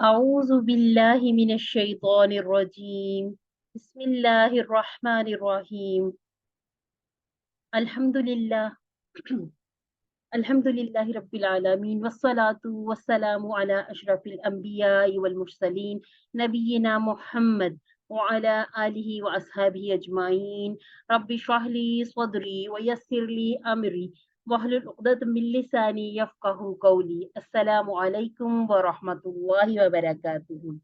أعوذ بالله من الشيطان الرجيم. بسم الله الرحمن الرحيم. الحمد لله الحمد لله رب العالمين، والصلاة والسلام على أشرف الأنبياء والمرسلين نبينا محمد وعلى آله وأصحابه أجمعين. رب اشرح لي صدري ويسر لي أمري واحلل عقدة من لساني يفقه قولي. السلام عليكم ورحمة الله وبركاته.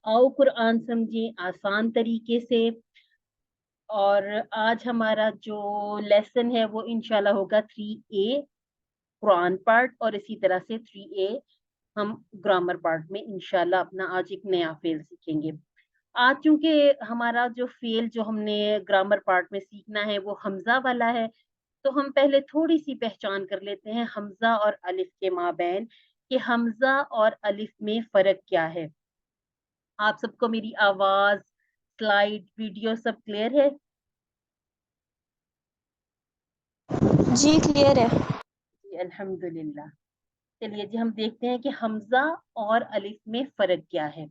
आओ कुरान समझें आसान तरीके से। और आज हमारा जो लेसन है वो इंशाल्लाह होगा 3A कुरान पार्ट, और इसी तरह से 3A हम ग्रामर पार्ट में इंशाल्लाह अपना आज एक नया फेल सीखेंगे। आज चूंकि हमारा जो फेल जो हमने ग्रामर पार्ट में सीखना है वो हमजा वाला है, तो हम पहले थोड़ी सी पहचान कर लेते हैं हमजा और अलिफ के माबैन कि हमजा और अलिफ में फर्क क्या है। आप सबको मेरी आवाज, स्लाइड, वीडियो सब क्लियर है? जी क्लियर है। जी अल्हम्दुलिल्लाह। चलिए जी, हम देखते हैं कि हमजा और अलिफ में फर्क क्या है।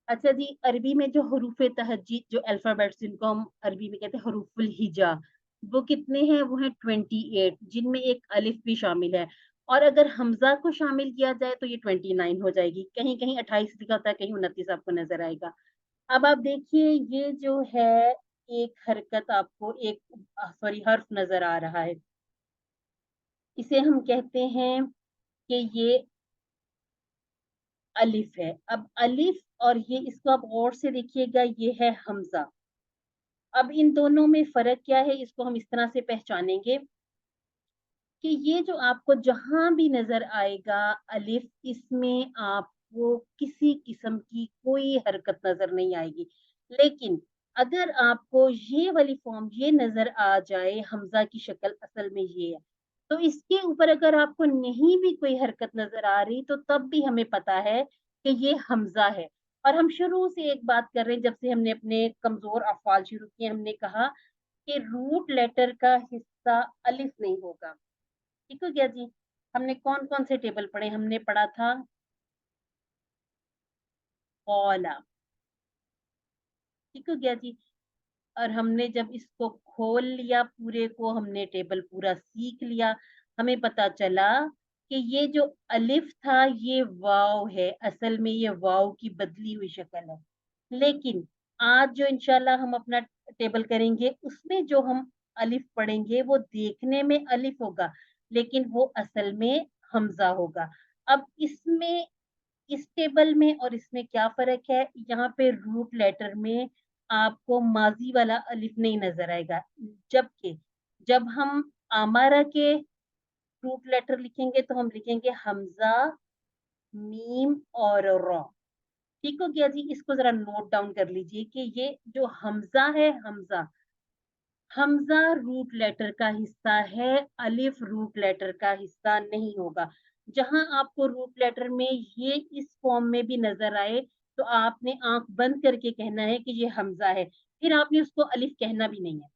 अच्छा जी, अरबी में जो हरूफ तहज्जीद, जो अल्फाबेट्स जिनको हम अरबी में कहते हैं हरूफुल हिजा, वो कितने हैं? वो हैं 28, जिनमें एक अलिफ भी शामिल है। और अगर हमजा को शामिल किया जाए तो ये 29 हो जाएगी। कहीं कहीं 28 लिखा होता है, कहीं 29 आपको नजर आएगा। अब आप देखिए, ये जो है एक हरकत आपको एक सॉरी हर्फ नजर आ रहा है, इसे हम कहते हैं कि ये अलिफ है। अब अलिफ और ये, इसको आप गौर से देखिएगा, ये है हमजा। अब इन दोनों में फर्क क्या है, इसको हम इस तरह से पहचानेंगे कि ये जो आपको जहां भी नजर आएगा अलिफ, इसमें आपको किसी किस्म की कोई हरकत नजर नहीं आएगी। लेकिन अगर आपको ये वाली फॉर्म ये नजर आ जाए, हमजा की शक्ल असल में ये है, तो इसके ऊपर अगर आपको नहीं भी कोई हरकत नजर आ रही, तो तब भी हमें पता है कि ये हमजा है। और हम शुरू से एक बात कर रहे हैं, जब से हमने अपने कमजोर अफ़आल शुरू किए, हमने कहा कि रूट लेटर का हिस्सा अलिफ नहीं होगा। ठीक हो गया जी। हमने कौन कौन से टेबल पढ़े? हमने पढ़ा था कौला। ठीक हो गया जी। और हमने जब इसको खोल लिया, पूरे को हमने टेबल पूरा सीख लिया, हमें पता चला कि ये जो अलिफ था ये वाव है, असल में ये वाव की बदली हुई शक्ल है। लेकिन आज जो इंशाल्लाह हम अपना टेबल करेंगे, उसमें जो हम अलिफ पढ़ेंगे वो देखने में अलिफ होगा, लेकिन वो असल में हमजा होगा। अब इसमें, इस टेबल में और इसमें क्या फर्क है? यहाँ पे रूट लेटर में आपको माजी वाला अलिफ नहीं नजर आएगा, जबकि जब हम आमारा के रूट लेटर लिखेंगे तो हम लिखेंगे हमजा, मीम और रॉ। ठीक हो गया जी। इसको जरा नोट डाउन कर लीजिए कि ये जो हमजा है, हमजा हमजा रूट लेटर का हिस्सा है, अलिफ रूट लेटर का हिस्सा नहीं होगा। जहां आपको रूट लेटर में ये इस फॉर्म में भी नजर आए, तो आपने आंख बंद करके कहना है कि ये हमजा है, फिर आपने उसको अलिफ कहना भी नहीं है,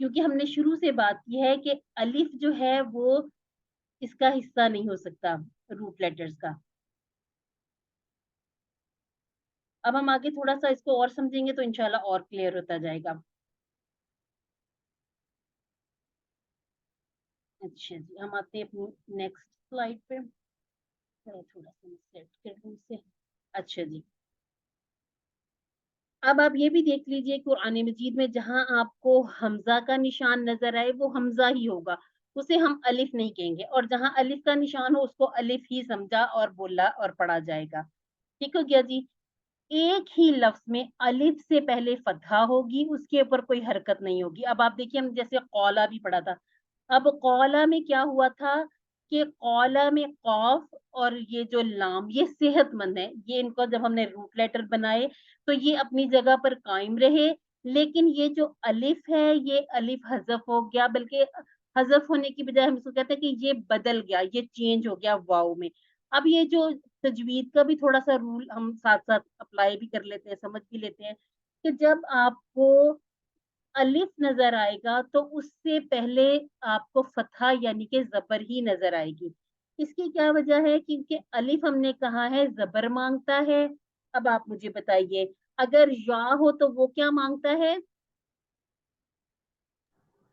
क्योंकि हमने शुरू से बात की है कि अलिफ जो है वो इसका हिस्सा नहीं हो सकता, रूट लेटर्स का। अब हम आगे थोड़ा सा इसको और समझेंगे तो इंशाल्लाह और क्लियर होता जाएगा। अच्छा जी, हम आते हैं अपनी नेक्स्ट स्लाइड पे। थोड़ा सा सेट कर लूं इसे। अच्छा जी, अब आप ये भी देख लीजिए, कुरान मजीद में जहां आपको हमजा का निशान नजर आए वो हमजा ही होगा, उसे हम अलिफ नहीं कहेंगे। और जहां अलिफ का निशान हो उसको अलिफ ही समझा और बोला और पढ़ा जाएगा। ठीक हो गया जी। एक ही लफ्ज में अलिफ से पहले फतहा होगी, उसके ऊपर कोई हरकत नहीं होगी। अब आप देखिए, हम जैसे कौला भी पढ़ा था। अब कौला में क्या हुआ था कि कौला में कौफ और ये जो लाम ये सेहतमंद है, ये इनको जब हमने रूट लेटर बनाए तो ये अपनी जगह पर कायम रहे। लेकिन ये जो अलिफ है ये अलिफ हजफ हो गया, बल्कि हजफ होने की बजाय हम इसको कहते हैं कि ये बदल गया, ये चेंज हो गया वाव में। अब ये जो तजवीद का भी थोड़ा सा रूल हम साथ साथ अप्लाई भी कर लेते हैं, समझ भी लेते हैं कि जब आपको अलिफ नजर आएगा तो उससे पहले आपको फतहा यानी कि जबर ही नजर आएगी। इसकी क्या वजह है? क्योंकि अलिफ हमने कहा है ज़बर मांगता है। अब आप मुझे बताइए, अगर या हो तो वो क्या मांगता है?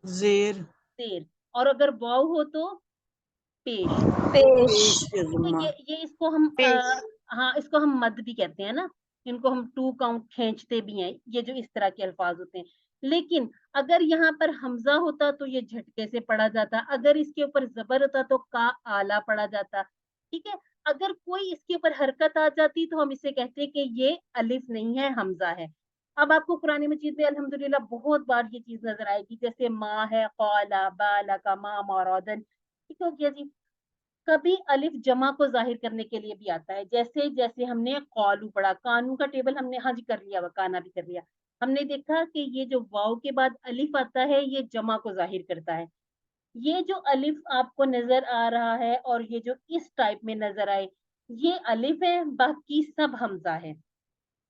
जेर, ज़ेर। और अगर वाव हो तो पेश। पेश, पेश या ठीक है, जुम्मा, ये इसको हम पेश। हाँ, इसको हम मद भी कहते हैं ना, इनको हम टू काउंट खींचते भी हैं, ये जो इस तरह के अल्फाज होते हैं। लेकिन अगर यहाँ पर हमजा होता तो ये झटके से पढ़ा जाता, अगर इसके ऊपर जबर होता तो का आला पढ़ा जाता। ठीक है, अगर कोई इसके ऊपर हरकत आ जाती तो हम इसे कहते कि ये अलिफ नहीं है, हमजा है। अब आपको कुरान मजीद में अल्हम्दुलिल्लाह बहुत बार ये चीज नजर आएगी, जैसे माँ है, कौला बाला का माँ मौरदन। ठीक हो गया जी। कभी अलिफ जमा को जाहिर करने के लिए भी आता है, जैसे जैसे हमने कौलू पढ़ा, कानू का टेबल हमने हाँ जी कर लिया, काना भी कर लिया। हमने देखा कि ये जो वाव के बाद अलिफ आता है ये जमा को जाहिर करता है। ये जो अलिफ आपको नजर आ रहा है और ये जो इस टाइप में नजर आए, ये अलिफ है, बाकी सब हमजा है।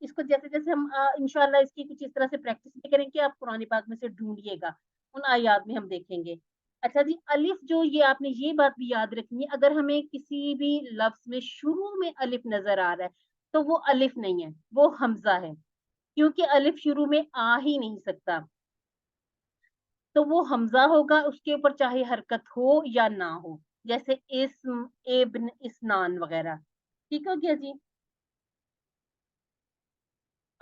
इसको जैसे जैसे हम इंशाल्लाह इसकी कुछ इस तरह से प्रैक्टिस भी करेंगे, आप कुरान पाक में से ढूंढिएगा, उन आयात में हम देखेंगे। अच्छा जी, अलिफ जो ये आपने ये बात भी याद रखनी है, अगर हमें किसी भी लफ्ज में शुरू में अलिफ नजर आ रहा है तो वो अलिफ नहीं है, वो हमजा है, क्योंकि अलिफ शुरू में आ ही नहीं सकता। तो वो हमजा होगा, उसके ऊपर चाहे हरकत हो या ना हो, जैसे इस्म, इब्न, इस्नान वगैरह। ठीक हो गया जी।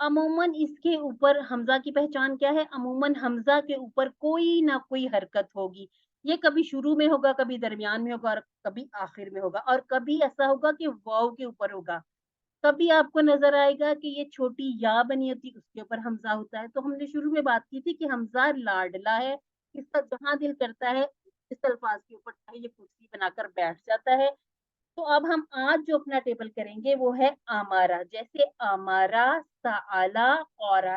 अमूमन इसके ऊपर हमजा की पहचान क्या है? अमूमन हमजा के ऊपर कोई ना कोई हरकत होगी, ये कभी शुरू में होगा, कभी दरमियान में होगा और कभी आखिर में होगा, और कभी ऐसा होगा कि वाव के ऊपर होगा। कभी आपको नजर आएगा कि ये छोटी या बनी होती उसके ऊपर हमजा होता है। तो हमने शुरू में बात की थी कि हमजा लाडला है, इसका जहां दिल करता है इस अल्फाज के ऊपर चाहे ये कुर्सी बनाकर बैठ जाता है। तो अब हम आज जो अपना टेबल करेंगे वो है आमारा, जैसे आमारा, साला, औरा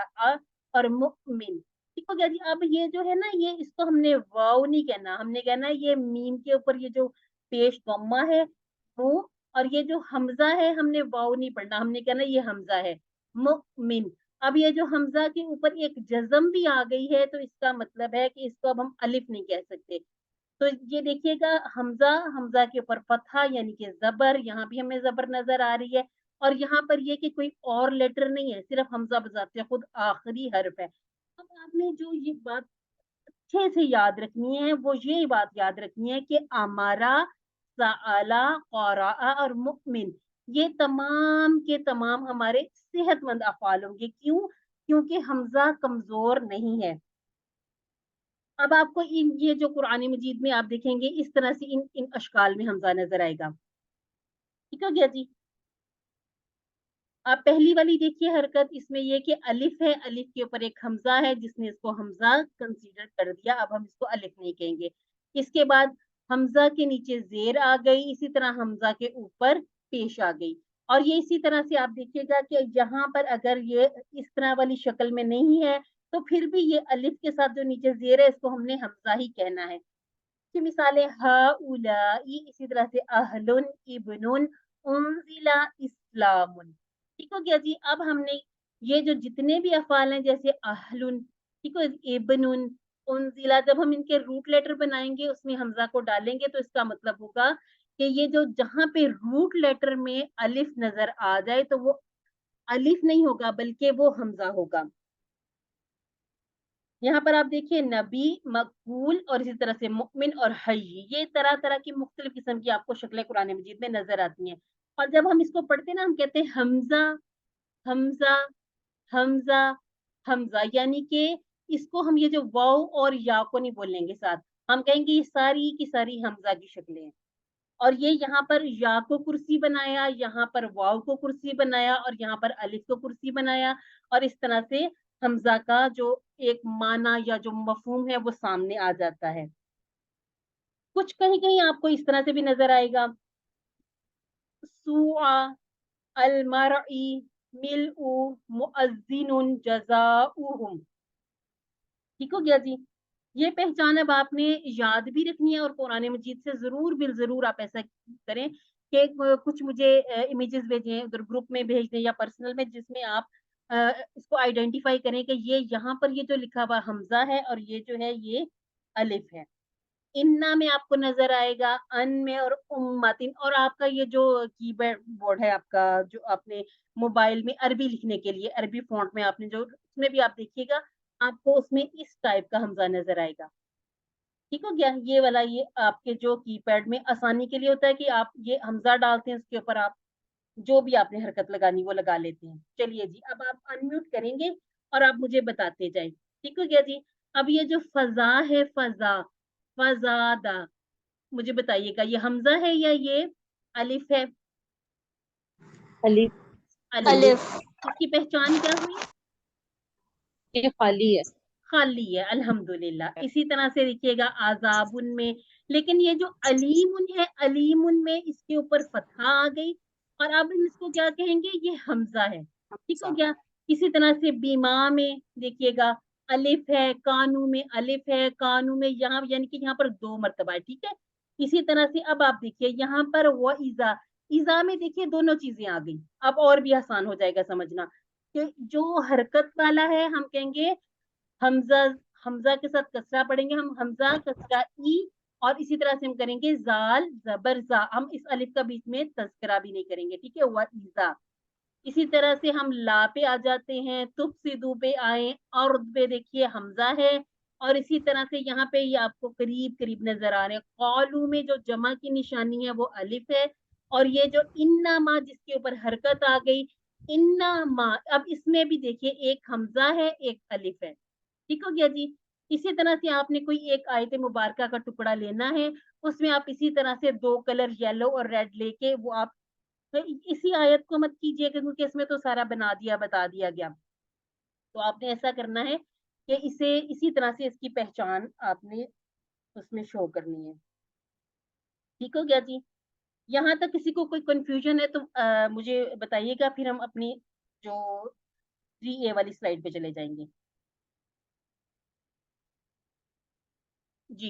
और मुमिन। ठीक हो गया जी। अब ये जो है ना, ये इसको हमने वाव नहीं कहना, हमने कहना ये मीम के ऊपर ये जो पेश गम्मा है वो, और ये जो हमजा है हमने वाव नहीं पढ़ना, हमने कहना ये हमजा है, मुमिन। अब ये जो हमजा के ऊपर एक जज्म भी आ गई है तो इसका मतलब है कि इसको अब हम अलिफ नहीं कह सकते। तो ये देखिएगा, हमजा, हमजा के ऊपर फतहा यानी कि जबर, यहाँ भी हमें जबर नजर आ रही है। और यहाँ पर ये कि कोई और लेटर नहीं है, सिर्फ हमजा बजाते खुद आखिरी हर्फ है। अब आपने जो ये बात अच्छे से याद रखनी है वो ये बात याद रखनी है कि अमारा, साला, क़ौरा और मुमिन, ये तमाम के तमाम हमारे सेहतमंद अफ़ाल होंगे। क्यों? क्योंकि हमजा कमजोर नहीं है। अब आपको इन ये जो कुरान मजीद में आप देखेंगे इस तरह से इन इन अशकाल में हमजा नजर आएगा। ठीक हो गया जी। आप पहली वाली देखिए हरकत, इसमें ये कि अलिफ है, अलिफ के ऊपर एक हमजा है जिसने इसको हमजा कंसीडर कर दिया, अब हम इसको अलिफ नहीं कहेंगे। इसके बाद हमजा के नीचे जेर आ गई, इसी तरह हमजा के ऊपर पेश आ गई। और ये इसी तरह से आप देखिएगा कि यहाँ पर अगर ये इस तरह वाली शक्ल में नहीं है तो फिर भी ये अलिफ के साथ जो नीचे जेर है इसको हमने हमजा ही कहना है। की मिसालें हाउलाई, इसी तरह से अहलुन, इब्नुन, उन्जिला, इस्लामुन। ठीक हो गया जी। अब हमने ये जो जितने भी अफाल हैं जैसे अहलुन, ठीक है, इब्नुन, उन्जिला, जब हम इनके रूट लेटर बनाएंगे उसमें हमजा को डालेंगे तो इसका मतलब होगा कि ये जो जहां पे रूट लेटर में अलिफ नजर आ जाए तो वो अलिफ नहीं होगा बल्कि वो हमजा होगा। यहाँ पर आप देखिए नबी, मकबूल और इसी तरह से मुमिन और हय्य, ये तरह तरह की मुख्तलिफ किस्म की आपको शक्लें कुरान मजीद में नजर आती हैं। और जब हम इसको पढ़ते हैं ना, हम कहते हैं हमजा, हमजा, हमजा, हमजा, यानी कि इसको हम ये जो वाव और या को नहीं बोलेंगे साथ, हम कहेंगे ये सारी की सारी हमजा की शक्लें हैं। और ये यहाँ पर या को कुर्सी बनाया, यहाँ पर वाव को कुर्सी बनाया और यहाँ पर अलिफ को कुर्सी बनाया, और इस तरह से हमजा का जो एक माना या जो मफहूम है वो सामने आ जाता है। कुछ कहीं कहीं आपको इस तरह से भी नजर आएगा, सुआ, अलमरई, मिलउ, मुअज्जिनुन, जज़ाउहुम। ठीक हो गया जी। ये पहचान अब आपने याद भी रखनी है और कुरान मजीद से जरूर बिल जरूर आप ऐसा करें कि कुछ मुझे इमेजेस भेजें, उधर ग्रुप में भेज दें या पर्सनल में, जिसमें आप इसको आइडेंटिफाई करें कि ये यहाँ पर ये जो लिखा हुआ हमजा है और ये जो है ये अलिफ है। इन्ना में आपको नजर आएगा, अन में और उम्मतिन। और आपका ये जो कीबोर्ड बोर्ड है आपका, जो आपने मोबाइल में अरबी लिखने के लिए अरबी फॉन्ट में आपने जो, उसमें भी आप देखिएगा आपको उसमें इस टाइप का हमजा नजर आएगा। ठीक हो गया? ये वाला ये आपके जो कीपैड में आसानी के लिए होता है कि आप ये हमजा डालते हैं, उसके ऊपर आप जो भी आपने हरकत लगानी वो लगा लेते हैं। चलिए जी, अब आप अनम्यूट करेंगे और आप मुझे बताते जाएं। ठीक हो गया जी? अब ये जो फजा है, फजा, फजादा, मुझे बताइएगा ये हमजा है या ये अलिफ है? अलिफ। अलिफ। अलिफ। इसकी पहचान क्या हुई? ये खाली है। खाली है, अल्हम्दुलिल्लाह। इसी तरह से देखिएगा आजाबुन में, लेकिन ये जो अलीमुन है, अलीमुन में इसके ऊपर फतहा आ गई और अब इसको क्या कहेंगे? ये हमजा है। ठीक हो गया? इसी तरह से बीमा में देखिएगा अलिफ है, कानू में अलिफ है, कानू में यहाँ यानी कि यहाँ पर 2 मरतबा है। ठीक है? इसी तरह से अब आप देखिए यहाँ पर वो इजा, इजा में देखिए दोनों चीजें आ गई। अब और भी आसान हो जाएगा समझना कि जो हरकत वाला है हम कहेंगे हमजा, हमजा के साथ कसरा पढ़ेंगे हम, हमजा कसरा ई। और इसी तरह से हम करेंगे जाल जबर जा, हम इस अलिफ का बीच में तस्करा भी नहीं करेंगे। ठीक है? व ईजा। इसी तरह से हम ला पे आ जाते हैं, तुब सिदू पे आए, और पे देखिए हमजा है। और इसी तरह से यहाँ पे ये आपको करीब करीब नजर आ रहे हैं। कौलू में जो जमा की निशानी है वो अलिफ है। और ये जो इन्ना मा जिसके ऊपर हरकत आ गई, इन्ना मा, अब इसमें भी देखिए एक हमजा है एक अलिफ है। ठीक हो गया जी? इसी तरह से आपने कोई एक आयत मुबारका का टुकड़ा लेना है, उसमें आप इसी तरह से 2 कलर येलो और रेड लेके वो आप, तो इसी आयत को मत कीजिएगा क्योंकि इसमें तो सारा बना दिया, बता दिया गया। तो आपने ऐसा करना है कि इसे इसी तरह से इसकी पहचान आपने उसमें शो करनी है। ठीक हो गया जी? यहाँ तक किसी को कोई कंफ्यूजन है तो मुझे बताइएगा, फिर हम अपनी जो 3A वाली स्लाइड पे चले जाएंगे। जी,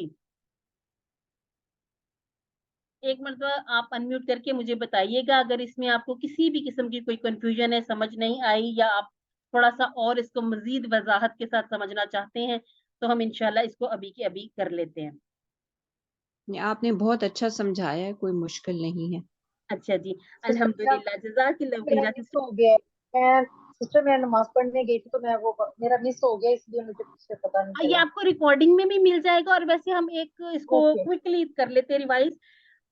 एक मरतबा आप अनम्यूट करके मुझे बताइएगा अगर इसमें आपको किसी भी किस्म की कोई कंफ्यूजन है, समझ नहीं आई, या आप थोड़ा सा और इसको मजीद वजाहत के साथ समझना चाहते हैं, तो हम इंशाल्लाह इसको अभी के अभी कर लेते हैं। आपने बहुत अच्छा समझाया है, कोई मुश्किल नहीं है। अच्छा जी, सिस्टर अल्हम्दुलिल्लाह, जज़ाकिल्लाह मेरा खैरा मिस सिस्टर। हो गया। मैं सिस्टर मैं नमाज पढ़ने गई थी तो मैं वो मेरा मिस हो गया, इसलिए मुझे कुछ पता नहीं ये चला। आपको रिकॉर्डिंग में भी मिल जाएगा। और वैसे हम एक इसको ओके। क्विकली कर लेते हैं रिवाइज।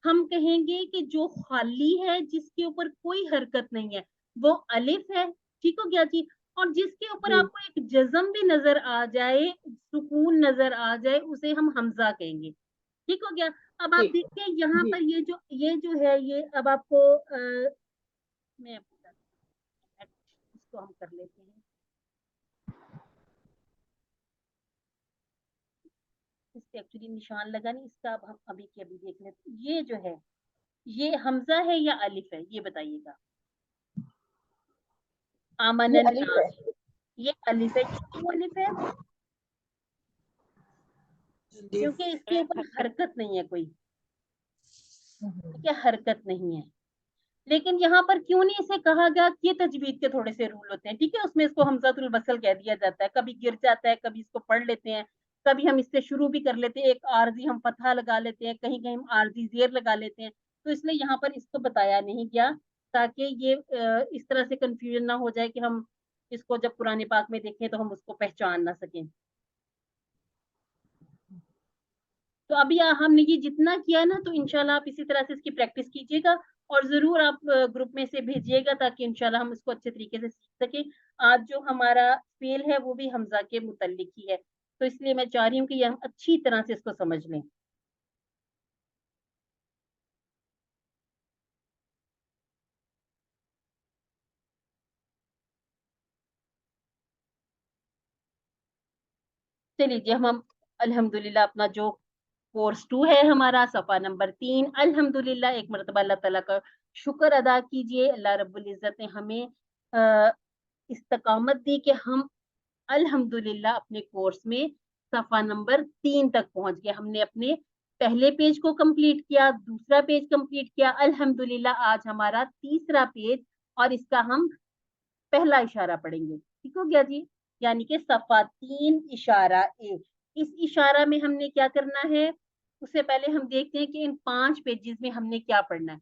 हम कहेंगे कि जो खाली है जिसके ऊपर कोई हरकत नहीं है वो अलिफ है। ठीक हो गया जी? और जिसके ऊपर जी आपको एक जज्म भी नजर आ जाए, सुकून नजर आ जाए, उसे हम हमजा कहेंगे। ठीक हो गया? अब आप जी देखिए यहाँ जी। पर ये जो है ये अब आपको मैं आपको बताती हूँ। इसको हम कर लेते हैं, इस पे एक्चुअली निशान लगा नहीं इसका, अब हम अभी के अभी देख लेते हैं। ये जो है ये हमजा है या अलिफ है, ये बताइएगा। आमन ये अलिफ है। नास, ये अलिफ है। ये क्यों अलिफ है? क्योंकि इसके ऊपर हरकत नहीं है कोई। ठीक है? हरकत नहीं है। लेकिन यहाँ पर क्यों नहीं इसे कहा गया? कि ये तजवीद के थोड़े से रूल होते हैं। ठीक है? उसमें इसको हमजातुल वसल कह दिया जाता है, कभी गिर जाता है, कभी इसको पढ़ लेते हैं, कभी हम इससे शुरू भी कर लेते हैं, एक आरजी हम फतहा लगा लेते हैं, कहीं कहीं हम आरजी जेर लगा लेते हैं। तो इसलिए यहाँ पर इसको बताया नहीं गया, ताकि ये इस तरह से कंफ्यूजन ना हो जाए कि हम इसको जब कुरान पाक में देखें तो हम उसको पहचान ना सकें। तो अभी हमने ये जितना किया है ना, तो इंशाल्लाह आप इसी तरह से इसकी प्रैक्टिस कीजिएगा और जरूर आप ग्रुप में से भेजिएगा ताकि इंशाल्लाह हम इसको अच्छे तरीके से सीख सकें। आज जो हमारा फेल है वो भी हमजा के मुतल्लिक ही है, तो इसलिए मैं चाह रही हूँ कि ये हम अच्छी तरह से इसको समझ लें। चलिए जी, हम अल्हम्दुलिल्लाह अपना जो कोर्स 2 है हमारा, सफ़ा नंबर 3, अल्हम्दुलिल्लाह एक मरतबा अल्लाह ताला का शुक्र अदा कीजिए। अल्लाह रब्बुल इज़्ज़त ने हमें इस्तकामत दी कि हम अल्हम्दुलिल्लाह अपने कोर्स में सफ़ा नंबर 3 तक पहुंच गए। हमने अपने पहले पेज को कंप्लीट किया, दूसरा पेज कंप्लीट किया, अल्हम्दुलिल्लाह आज हमारा तीसरा पेज, और इसका हम पहला इशारा पढ़ेंगे। ठीक हो गया जी? यानी कि सफ़ा 3 इशारा ए। इस इशारा में हमने क्या करना है? उससे पहले हम देखते हैं कि इन 5 पेजेस में हमने क्या पढ़ना है।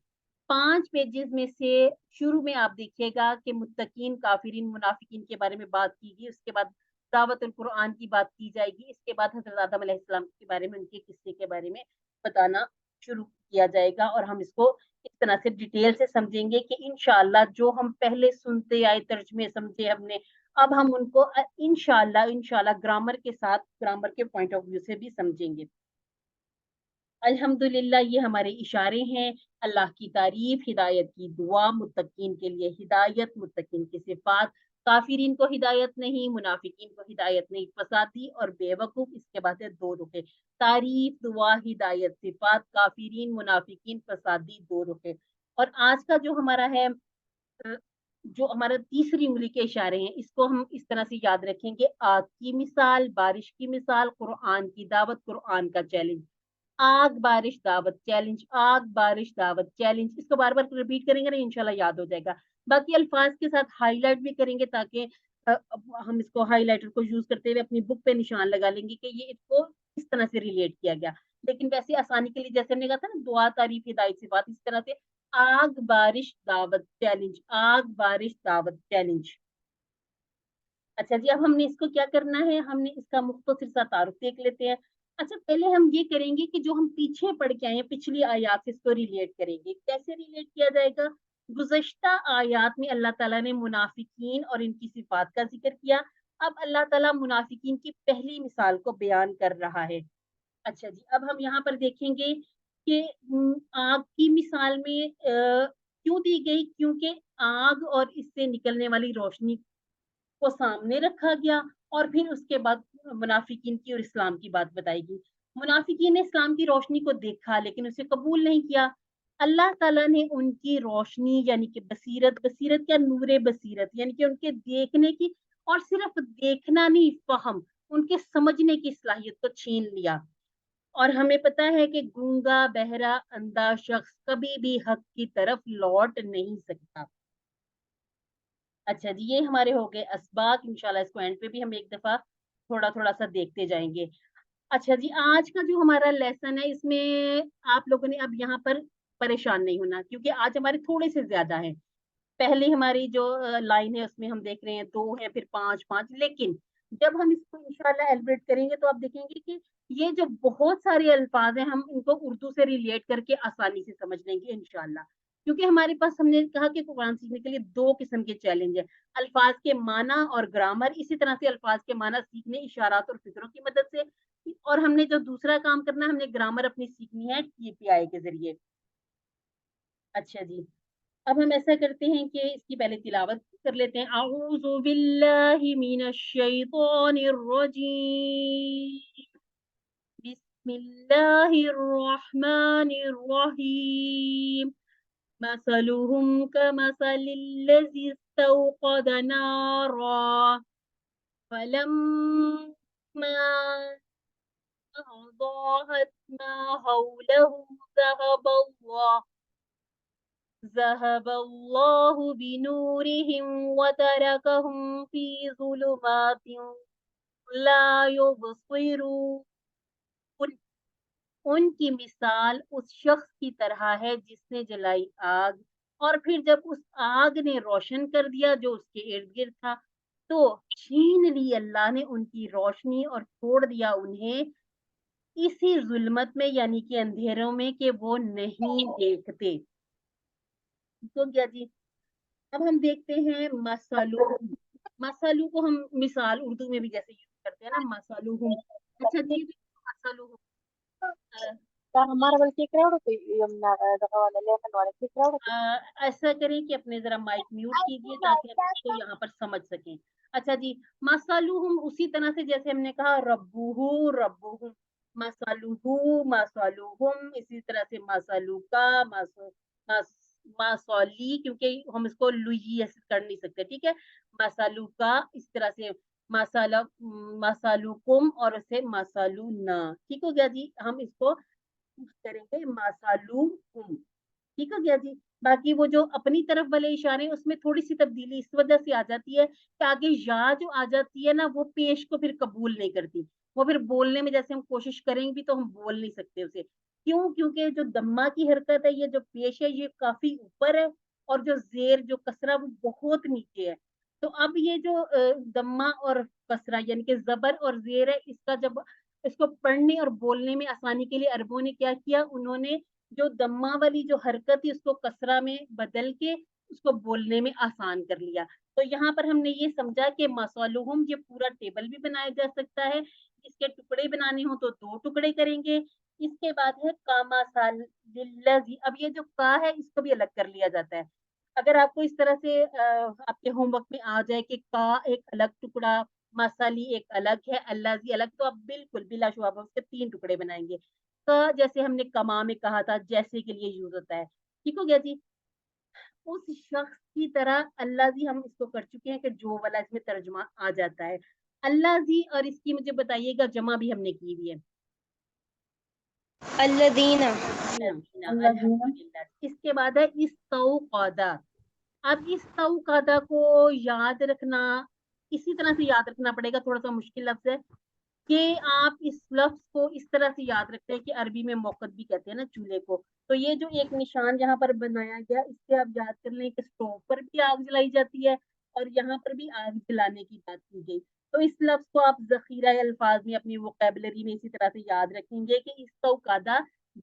5 पेजेस में से शुरू में आप देखिएगा कि मुत्तकीन, काफिरीन, मुनाफिकीन के बारे में बात की गई, उसके बाद दावतुल कुरान की बात की जाएगी, इसके बाद हज़रत आदम अलैहिस्सलाम के बारे में, उनके किस्से के बारे में बताना शुरू किया जाएगा, और हम इसको इस तरह से डिटेल से समझेंगे कि इंशाअल्लाह जो हम पहले सुनते आए, तर्जुमे समझे हमने, अब हम उनको इंशाअल्लाह ग्रामर के साथ, ग्रामर के पॉइंट ऑफ व्यू से भी समझेंगे। अल्हम्दुलिल्लाह, ये हमारे इशारे हैं, अल्लाह की तारीफ, हिदायत की दुआ, मुत्तकीन के लिए हिदायत, मुत्तकीन की सिफात, काफिरीन को हिदायत नहीं, मुनाफिकीन को हिदायत नहीं, फसादी और बेवकूफ, इसके बाद है 2 रुके, तारीफ, दुआ, हिदायत, सिफात, काफिरीन, मुनाफिकीन, फसादी, 2 रुके। और आज का जो हमारा है, जो हमारा तीसरी उंगली के इशारे हैं, इसको हम इस तरह से याद रखेंगे, आग की मिसाल, बारिश की मिसाल, कुरान की दावत, कुरान का चैलेंज। आग, बारिश, दावत, चैलेंज, आग, बारिश, दावत, चैलेंज। इसको बार बार रिपीट करेंगे ना, इंशाल्लाह याद हो जाएगा। बाकी अल्फाज के साथ हाईलाइट भी करेंगे, ताकि हम इसको हाईलाइटर को यूज करते हुए अपनी बुक पे निशान लगा लेंगे कि ये इसको किस तरह से रिलेट किया गया। लेकिन वैसे आसानी के लिए, जैसे हमने कहा था ना, दुआ, तारीफ, हिदायत, सिफात, इस तरह से आग, बारिश, दावत, चैलेंज, आग, बारिश, दावत, चैलेंज। अच्छा जी, अब हमने इसको क्या करना है, हमने इसका मुख्तसर सा तारुफ देख लेते हैं। अच्छा, पहले हम ये करेंगे कि जो हम पीछे पढ़ के आए हैं, पिछली आयत से इसको रिलेट करेंगे। कैसे रिलेट किया जाएगा? गुज़श्ता आयत में अल्लाह ताला ने मुनाफिकीन और इनकी सिफात का जिक्र किया। अब अल्लाह ताला मुनाफिकीन की पहली मिसाल को बयान कर रहा है। अच्छा जी, अब हम यहाँ पर देखेंगे कि आग की मिसाल में क्यों दी गई? क्योंकि आग और इससे निकलने वाली रोशनी को सामने रखा गया, और फिर उसके बाद मुनाफिकीन की और इस्लाम की बात बताएगी। मुनाफिकीन ने इस्लाम की रोशनी को देखा, लेकिन उसे कबूल नहीं किया। अल्लाह ताला ने उनकी रोशनी, यानी कि बसीरत, बसीरत क्या, नूरे बसीरत, यानी कि उनके देखने की, और सिर्फ देखना नहीं, फहम, उनके समझने की सलाहियत को छीन लिया। और हमें पता है कि गूंगा, बहरा, अंधा शख्स कभी भी हक की तरफ लौट नहीं सकता। अच्छा जी, ये हमारे हो गए असबाक। इंशाल्लाह इसको एंड पे भी हम एक दफा थोड़ा थोड़ा सा देखते जाएंगे। अच्छा जी, आज का जो हमारा लेसन है, इसमें आप लोगों ने अब यहाँ पर परेशान नहीं होना, क्योंकि आज हमारे थोड़े से ज्यादा हैं। पहले हमारी जो लाइन है उसमें हम देख रहे हैं 2 है, फिर 5 5, लेकिन जब हम इसको इंशाल्लाह एलिब्रेट करेंगे तो आप देखेंगे कि ये जो बहुत सारे अल्फाज हैं, हम इनको उर्दू से रिलेट करके आसानी से समझ लेंगे इंशाल्लाह। क्योंकि हमारे पास, हमने कहा कि कुरान सीखने के लिए 2 किस्म के चैलेंज है, अल्फाज के माना और ग्रामर। इसी तरह से अल्फाज के माना सीखने इशारात और फिक्रों की मदद से, और हमने जो दूसरा काम करना है, हमने ग्रामर अपनी सीखनी है TPI के जरिए। अच्छा जी, अब हम ऐसा करते हैं कि इसकी पहले तिलावत कर लेते हैं। आऊज़ु बिल्लाहि मिनश शैतानिर रजीम, बिस्मिल्लाहिर रहमानिर रहीम, मसलुहुम कमसलिल लज़ी इस्तौक़द नारा फलम्मा अज़ाअत मा हौलहु ذهب الله بنورهم وتركهم في ظلمات لا يبصرون। उनकी मिसाल उस शख्स की तरह है जिसने जलाई आग, और फिर जब उस आग ने रोशन कर दिया जो उसके इर्द गिर्द था, तो छीन ली अल्लाह ने उनकी रोशनी और छोड़ दिया उन्हें इसी जुल्मत में, यानी कि अंधेरों में, कि वो नहीं देखते। तो क्या जी, अब हम देखते हैं मसलू। मसलू को हम मिसाल उर्दू में भी जैसे यूज करते हैं ना, मसलूहुम। अच्छा जी, मसलूहुम, हमारा बल ठीक रहा वाला लेसन वाला ठीक रहा। ऐसा करें कि अपने जरा माइक म्यूट कीजिए, ताकि हम इसको यहाँ पर समझ सकें। अच्छा जी, मसलूहुम उसी तरह से जैसे हमने कहा रब्बुहु रब्बुहुम, मसलूहु मसलूहुम, इसी तरह से मसलूका मसौली, क्योंकि हम इसको लुई ऐसे कर नहीं सकते, ठीक है। मसलूका, इस तरह से मसाला, मसलूकुम, और उसे मसलूना, ठीक हो गया जी। हम इसको करेंगे मसलूकुम, ठीक हो गया जी। बाकी वो जो अपनी तरफ वाले इशारे हैं, उसमें थोड़ी सी तब्दीली इस वजह से आ जाती है कि आगे या जो आ जाती है ना, वो पेश को फिर कबूल नहीं करती। وہ پھر بولنے میں جیسے ہم کوشش کریں بھی تو ہم بول نہیں سکتے اسے. کیوں؟ کیونکہ جو دما کی حرکت ہے، یہ جو پیش ہے یہ کافی اوپر ہے، اور جو زیر جو کسرہ وہ بہت نیچے ہے. تو اب یہ جو دما اور کسرہ یعنی کہ زبر اور زیر ہے، اس کا جب اس کو پڑھنے اور بولنے میں آسانی کے لیے عربوں نے کیا کیا، انہوں نے جو دما والی جو حرکت تھی اس کو کسرہ میں بدل کے اس کو بولنے میں آسان کر لیا. تو یہاں پر ہم نے یہ سمجھا کہ مصالحہم یہ پورا ٹیبل بھی بنایا جا سکتا ہے. اس کے ٹکڑے بنانے ہوں تو 2 ٹکڑے کریں گے. اس کے بعد ہے کاما سال للذی. اب یہ جو کا ہے اس کو بھی الگ کر لیا جاتا ہے. اگر آپ کو اس طرح سے آپ کے ہوم ورک میں آ جائے کہ کا ایک الگ ٹکڑا، مسالی ایک الگ ہے، الذی الگ، تو آپ بالکل بلا شبہ اس کے 3 ٹکڑے بنائیں گے. کا جیسے ہم نے کما میں کہا تھا جیسے کے لیے یوز ہوتا ہے. ٹھیک ہو گیا جی. اس شخص کی طرح اللہ جی ہم اس کو کر چکے ہیں کہ جو والا اس میں ترجمہ آ جاتا ہے. اللہ جی اور اس کی مجھے بتائیے گا جمع بھی ہم نے کی ہوئی ہے. الذین. الحمدللہ. اس کے بعد ہے استوقدا. اب استوقدا کو یاد رکھنا اسی طرح سے یاد رکھنا پڑے گا، تھوڑا سا مشکل لفظ ہے کہ آپ اس لفظ کو اس طرح سے یاد رکھتے ہیں کہ عربی میں موقد بھی کہتے ہیں نا چولہے کو. تو یہ جو ایک نشان یہاں پر بنایا گیا اس سے آپ یاد کر لیں کہ اسٹوو پر بھی آگ جلائی جاتی ہے اور یہاں پر بھی آگ جلانے کی بات کی گئی. تو اس لفظ کو آپ ذخیرہ الفاظ میں اپنی ووکیبلری میں اسی طرح سے یاد رکھیں گے کہ استوقدا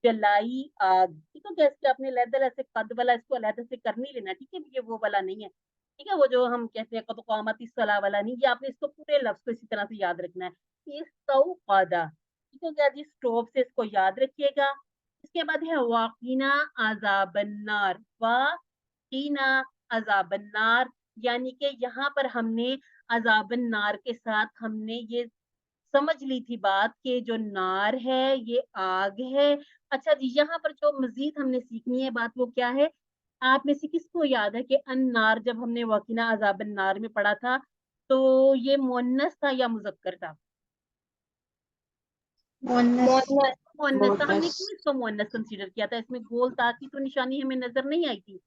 جلائی آگ. ٹھیک ہے، جیسے آپ نے علیحدہ ایسے قد والا اس کو علیحدہ سے کر نہیں لینا. ٹھیک ہے، یہ وہ والا نہیں ہے. ٹھیک ہے، وہ جو ہم کہتے ہیں قد قامت الصلاۃ والا نہیں. یہ آپ نے اس کو پورے لفظ کو اسی طرح سے یاد رکھنا ہے. استوقدا. ٹھیک ہے کیا جی، اسٹوو سے اس کو یاد رکھیے گا. اس کے بعد ہے واقینا عذاب النار. واقینا عذاب النار یعنی کہ یہاں پر ہم نے عذاب النار کے ساتھ ہم نے یہ سمجھ لی تھی بات کہ جو نار ہے یہ آگ ہے. اچھا جی، یہاں پر جو مزید ہم نے سیکھنی ہے بات وہ کیا ہے، آپ میں سے کس کو یاد ہے کہ النار جب ہم نے واقعنا عذاب النار میں پڑھا تھا تو یہ مؤنث تھا یا مذکر تھا؟ مؤنث تھا. ہم نے کیوں اس کو مؤنث کنسیڈر کیا تھا؟ اس میں گول تا کی تو نشانی ہمیں نظر نہیں آئی تھی.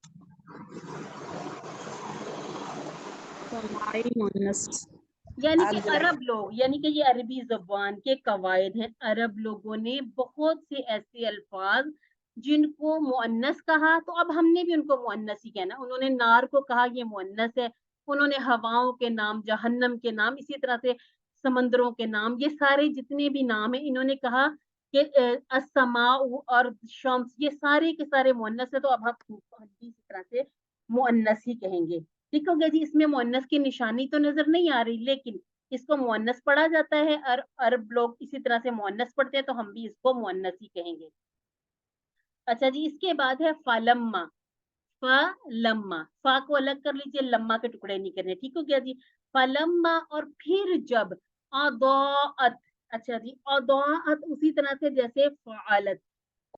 یعنی کہ عرب لوگ، یعنی کہ یہ عربی زبان کے قواعد ہیں. عرب لوگوں نے بہت سے ایسے الفاظ جن کو مؤنث کہا تو اب ہم نے بھی ان کو مؤنث ہی کہنا. انہوں نے نار کو کہا یہ مؤنث ہے، انہوں نے ہواؤں کے نام، جہنم کے نام، اسی طرح سے سمندروں کے نام، یہ سارے جتنے بھی نام ہیں انہوں نے کہا کہ السماء اور شمس یہ سارے کے سارے مؤنث ہے. تو اب ہم اسی طرح سے مؤنث ہی کہیں گے. ٹھیک ہو گیا جی. اس میں مؤنث کی نشانی تو نظر نہیں آ رہی لیکن اس کو مؤنث پڑھا جاتا ہے اور عرب لوگ اسی طرح سے مؤنث پڑھتے ہیں تو ہم بھی اس کو مؤنث ہی کہیں گے. اچھا جی، اس کے بعد ہے فلما. فلما، فا کو الگ کر لیجئے، لما کے ٹکڑے نہیں کرنے. ٹھیک ہو گیا جی. فلما اور پھر جب اضاءت. اچھا جی، اضاءت اسی طرح سے جیسے فعلت.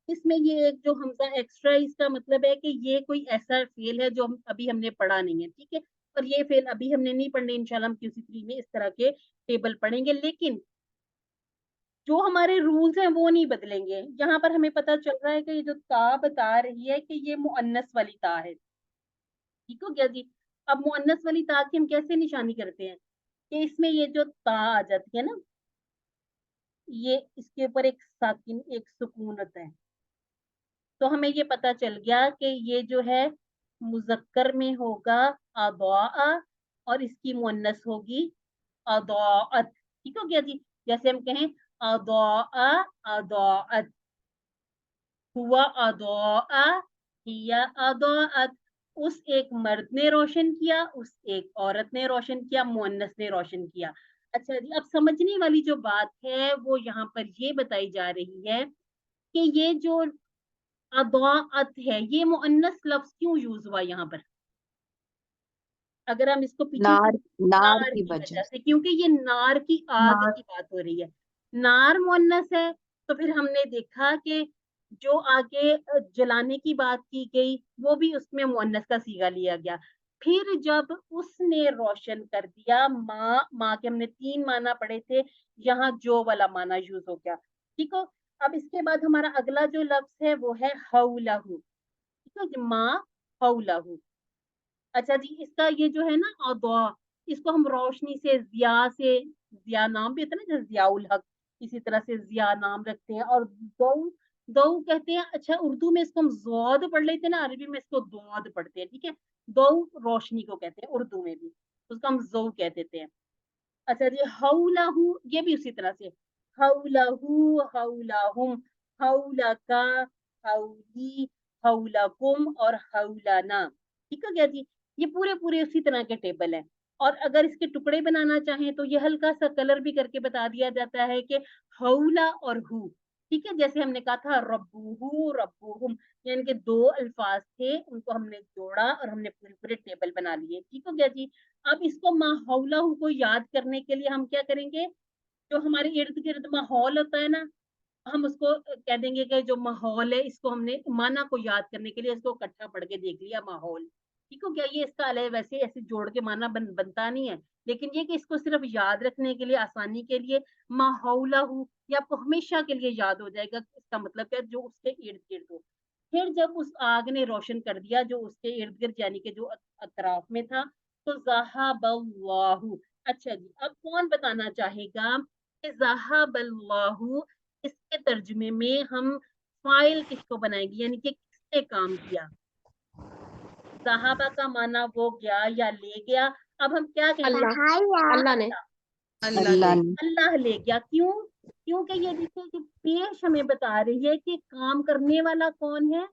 اس میں یہ ایک جو حمزہ ایکسٹرا اس کا مطلب ہے کہ یہ کوئی ایسا فعل ہے جو ابھی ہم نے پڑھا نہیں ہے. ٹھیک ہے، اور یہ فعل ابھی ہم نے نہیں پڑھنے، انشاءاللہ ہم QC3 میں اس طرح کے ٹیبل پڑھیں گے لیکن جو ہمارے رولز ہیں وہ نہیں بدلیں گے. یہاں پر ہمیں پتہ چل رہا ہے کہ یہ جو تا بتا رہی ہے کہ یہ مؤنث والی تا ہے. ٹھیک ہو گیا جی. اب مؤنث والی تا کی ہم کیسے نشانی کرتے ہیں کہ اس میں یہ جو تا آ جاتی ہے نا، یہ اس کے اوپر ایک ساکن ایک سکون ہوتا ہے. تو ہمیں یہ پتا چل گیا کہ یہ جو ہے مذکر میں ہوگا اضاء اور اس کی مؤنث ہوگی اضاءت. ٹھیک ہو گیا جی. جیسے ہم کہیں اضاء اضاءت، ہوا اضاء ہی اضاءت. اس ایک مرد نے روشن کیا، اس ایک عورت نے روشن کیا، مؤنث نے روشن کیا. اچھا جی، اب سمجھنے والی جو بات ہے وہ یہاں پر یہ بتائی جا رہی ہے کہ یہ جو اضاءت ہے یہ مؤنث لفظ کیوں یوز ہوا یہاں پر؟ اگر ہم اس کو پیچھے نار کی وجہ سے، کیونکہ یہ نار کی آگ کی بات ہو رہی ہے. نار مؤنث ہے تو پھر ہم نے دیکھا کہ جو آگے جلانے کی بات کی گئی وہ بھی اس میں مؤنث کا صیغہ لیا گیا. پھر جب اس نے روشن کر دیا، ماں کے ہم نے 3 معنی پڑھے تھے، یہاں جو والا معنی یوز ہو گیا. ٹھیک ہو. اب اس کے بعد ہمارا اگلا جو لفظ ہے وہ ہے حولہ. ٹھیک ہے، ماں حولہ. اچھا جی، اس کا یہ جو ہے نا اضاء، اس کو ہم روشنی سے، ضیاء سے، ضیاء نام بھی ہوتا ہے نا جیسے ضیاء الحق، इसी तरह से जिया नाम रखते हैं। और दौ दौ कहते हैं, अच्छा उर्दू में इसको हम ज़ौद पढ़ लेते हैं ना, अरबी में इसको दौद पढ़ते हैं, ठीक है। दौ रोशनी को कहते हैं उर्दू में भी, उसको हम ज़ौ कह देते हैं। अच्छा जी, हौलहू ये भी उसी तरह से, हौलहू, हौलहुम, हौलका, हौली, हौलकुम और हौलाना, ठीक है क्या जी। ये पूरे पूरे उसी तरह के टेबल हैं। और अगर इसके टुकड़े बनाना चाहें तो ये हल्का सा कलर भी करके बता दिया जाता है कि हौला और हु, ठीक है। जैसे हमने कहा था रब्बुहु रब्बुहुम, यानी कि दो अल्फाज थे, उनको हमने जोड़ा और हमने पूरे पूरे टेबल बना लिए, ठीक हो गया जी। अब इसको माहौलहू को याद करने के लिए हम क्या करेंगे, जो हमारे इर्द गिर्द माहौल होता है ना, हम उसको कह देंगे कि जो माहौल है, इसको हमने माना को याद करने के लिए इसको इकट्ठा पढ़ के देख लिया माहौल, ठीक हो गया। ये इसका अलग वैसे ऐसे जोड़ के माना बनता नहीं है, लेकिन ये कि इसको सिर्फ याद रखने के लिए, आसानी के लिए माहौलहू, ये आपको हमेशा के लिए याद हो जाएगा। इसका मतलब क्या, जो उसके इर्द गिर्द हो। फिर जब उस आग ने रोशन कर दिया जो उसके इर्द गिर्द यानी कि जो अतराफ में था, तो ज़हाबल्लाहु। अच्छा जी, अब कौन बताना चाहेगा कि ज़हाबल्लाहु इसके तर्जुमे में हम फाइल किसको बनाएंगे, यानी कि किसने काम किया। ज़हाबा का माना वो गया या ले गया। अब हम क्या कहेंगे, अल्लाह ने। अल्लाह ने। अल्लाह ले गया। क्यों? क्योंकि ये देखिए कि पेश हमें बता रही है कि काम करने वाला कौन है।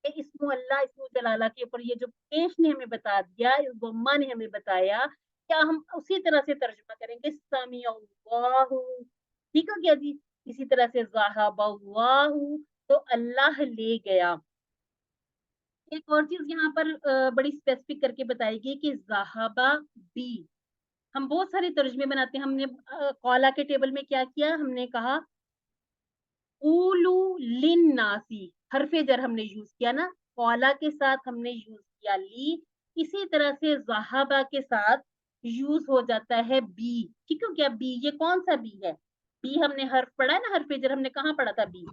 इस्मु अल्लाह, इस्मु जलाला के ऊपर ये जो पेश ने हमें बता दिया, इस गुम्मा ने हमें बताया, क्या हम उसी तरह से तर्जुमा करेंगे समीअल्लाहु, ठीक हो गया जी। इसी तरह से ज़हाबल्लाहु, तो अल्लाह ले गया। एक और चीज यहाँ पर बड़ी स्पेसिफिक करके बताएगी कि ज़हाबा बी, हम बहुत सारे तर्जुमे बनाते हैं। हमने कौला के टेबल में क्या किया, हमने कहा ऊलू लिन नासी, हरफे जर हमने यूज किया ना, कौला के साथ हमने यूज किया ली। इसी तरह से ज़हाबा के साथ यूज हो जाता है बी, ठीक है क्या। बी ये कौन सा बी है, बी हमने हर्फ पढ़ा है ना, हरफे जर हमने कहाँ पढ़ा था बी,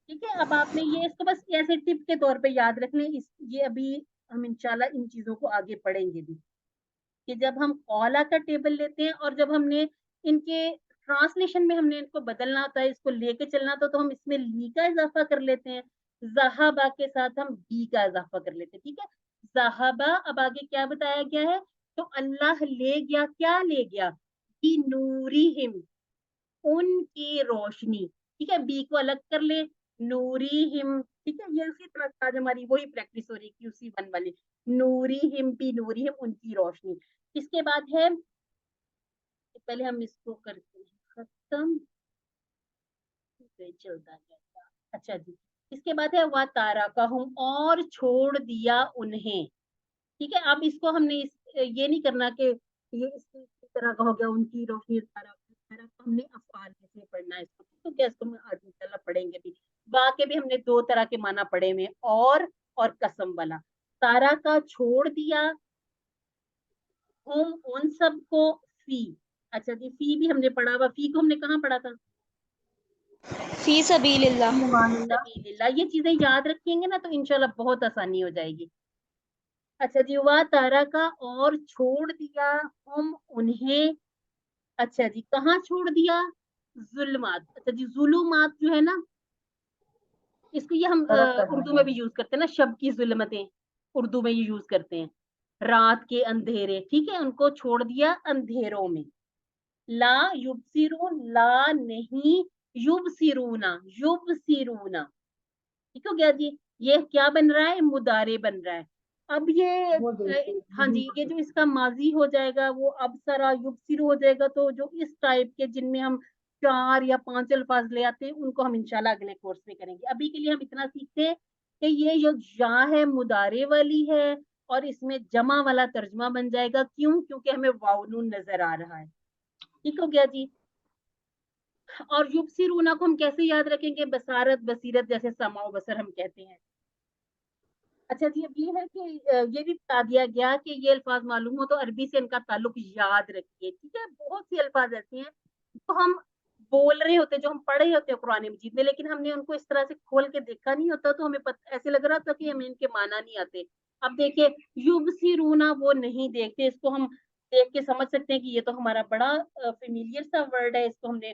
ठीक है। अब आपने ये इसको बस ऐसे टिप के तौर पे याद रख लें। ये अभी हम इंशाल्लाह इन चीजों को आगे पढ़ेंगे भी, कि जब हम कौला का टेबल लेते हैं और जब हमने इनके ट्रांसलेशन में हमने इनको बदलना होता है, इसको लेके चलना होता है, तो हम इसमें ली का इजाफा कर लेते हैं, ज़हाबा के साथ हम बी का इजाफा कर लेते हैं, ठीक है। ज़हाबा, अब आगे क्या बताया गया है, तो अल्लाह ले गया, क्या ले गया, बी नूरिहिम, उनकी रोशनी, ठीक है। बी को अलग कर ले, नूरिहिम, ठीक है। ये उसी तरह से आज हमारी वही प्रैक्टिस हो रही है QC 1 वाली, नूरिहिम बी नूरिहिम, उनकी रोशनी। इसके बाद है, पहले हम इसको करते हैं खत्म, चलता जाएगा। अच्छा जी, इसके बाद है वा तारा का हम, और छोड़ दिया उन्हें, ठीक है। अब इसको हमने ये नहीं करना कि ये इस तरह का हो गया, उनकी रोशनी तारा को हमने अफआल से पढ़ना है इसको, तो क्या इसको आज इंशाल्लाह पढ़ेंगे भी। बाकी भी हमने दो तरह के माना पढ़े हुए, और कसम वाला। तारा का छोड़ दिया, हम उन सबको, फी, अच्छा जी फी भी हमने पढ़ा हुआ, फी को हमने कहाँ पढ़ा था, फी सबीलिल्लाह। सबीलिल्लाह। ये चीजें याद रखेंगे ना तो इंशाल्लाह बहुत आसानी हो जाएगी। अच्छा जी, हुआ तारा का, और छोड़ दिया हम उन्हें, अच्छा जी कहाँ छोड़ दिया, जुल्मात, अच्छा जी जुलुमात जो है ना, इसको ये हम उर्दू में भी यूज करते हैं ना, शब की जुल्मतें, उर्दू में ये यूज करते हैं, रात के अंधेरे, ठीक है, उनको छोड़ दिया अंधेरों में। ला युबसिरून, ला नहीं, युबसिरूना, युबसिरूना, ठीक हो गया जी। ये क्या बन रहा है, मुदारे बन रहा है। अब ये हाँ जी, ये जो इसका माजी हो जाएगा वो अब सरा युबसिरू हो जाएगा। तो जो इस टाइप के जिनमें हम 4 या 5 अल्फाज ले आते हैं, उनको हम इंशाल्लाह अगले कोर्स में करेंगे। अभी के लिए हम इतना सीखते हैं कि ये जो या है मुदारे वाली है, और इसमें जमा वाला तर्जमा बन जाएगा। क्यों? क्योंकि हमें वाव नून नजर आ रहा है, ठीक हो गया जी। और युबसिरूना को हम कैसे याद रखेंगे, बसारत बसीरत, जैसे समाओ बसर हम कहते हैं। अच्छा जी, अब ये है कि ये भी बता दिया गया कि ये अल्फाज मालूम हो तो अरबी से इनका ताल्लुक याद रखिए, ठीक है। बहुत सी अल्फाज ऐसे हैं जो हम बोल रहे होते, जो हम पढ़ रहे होते हैं कुरान मजीद में, लेकिन हमने उनको इस तरह से खोल के देखा नहीं होता, तो हमें ऐसे लग रहा था कि हमें इनके माना नहीं आते। अब देखिए युबसिरूना वो नहीं देखते, इसको हम देख के समझ सकते हैं कि ये तो हमारा बड़ा फेमिलियर सा वर्ड है, इसको हमने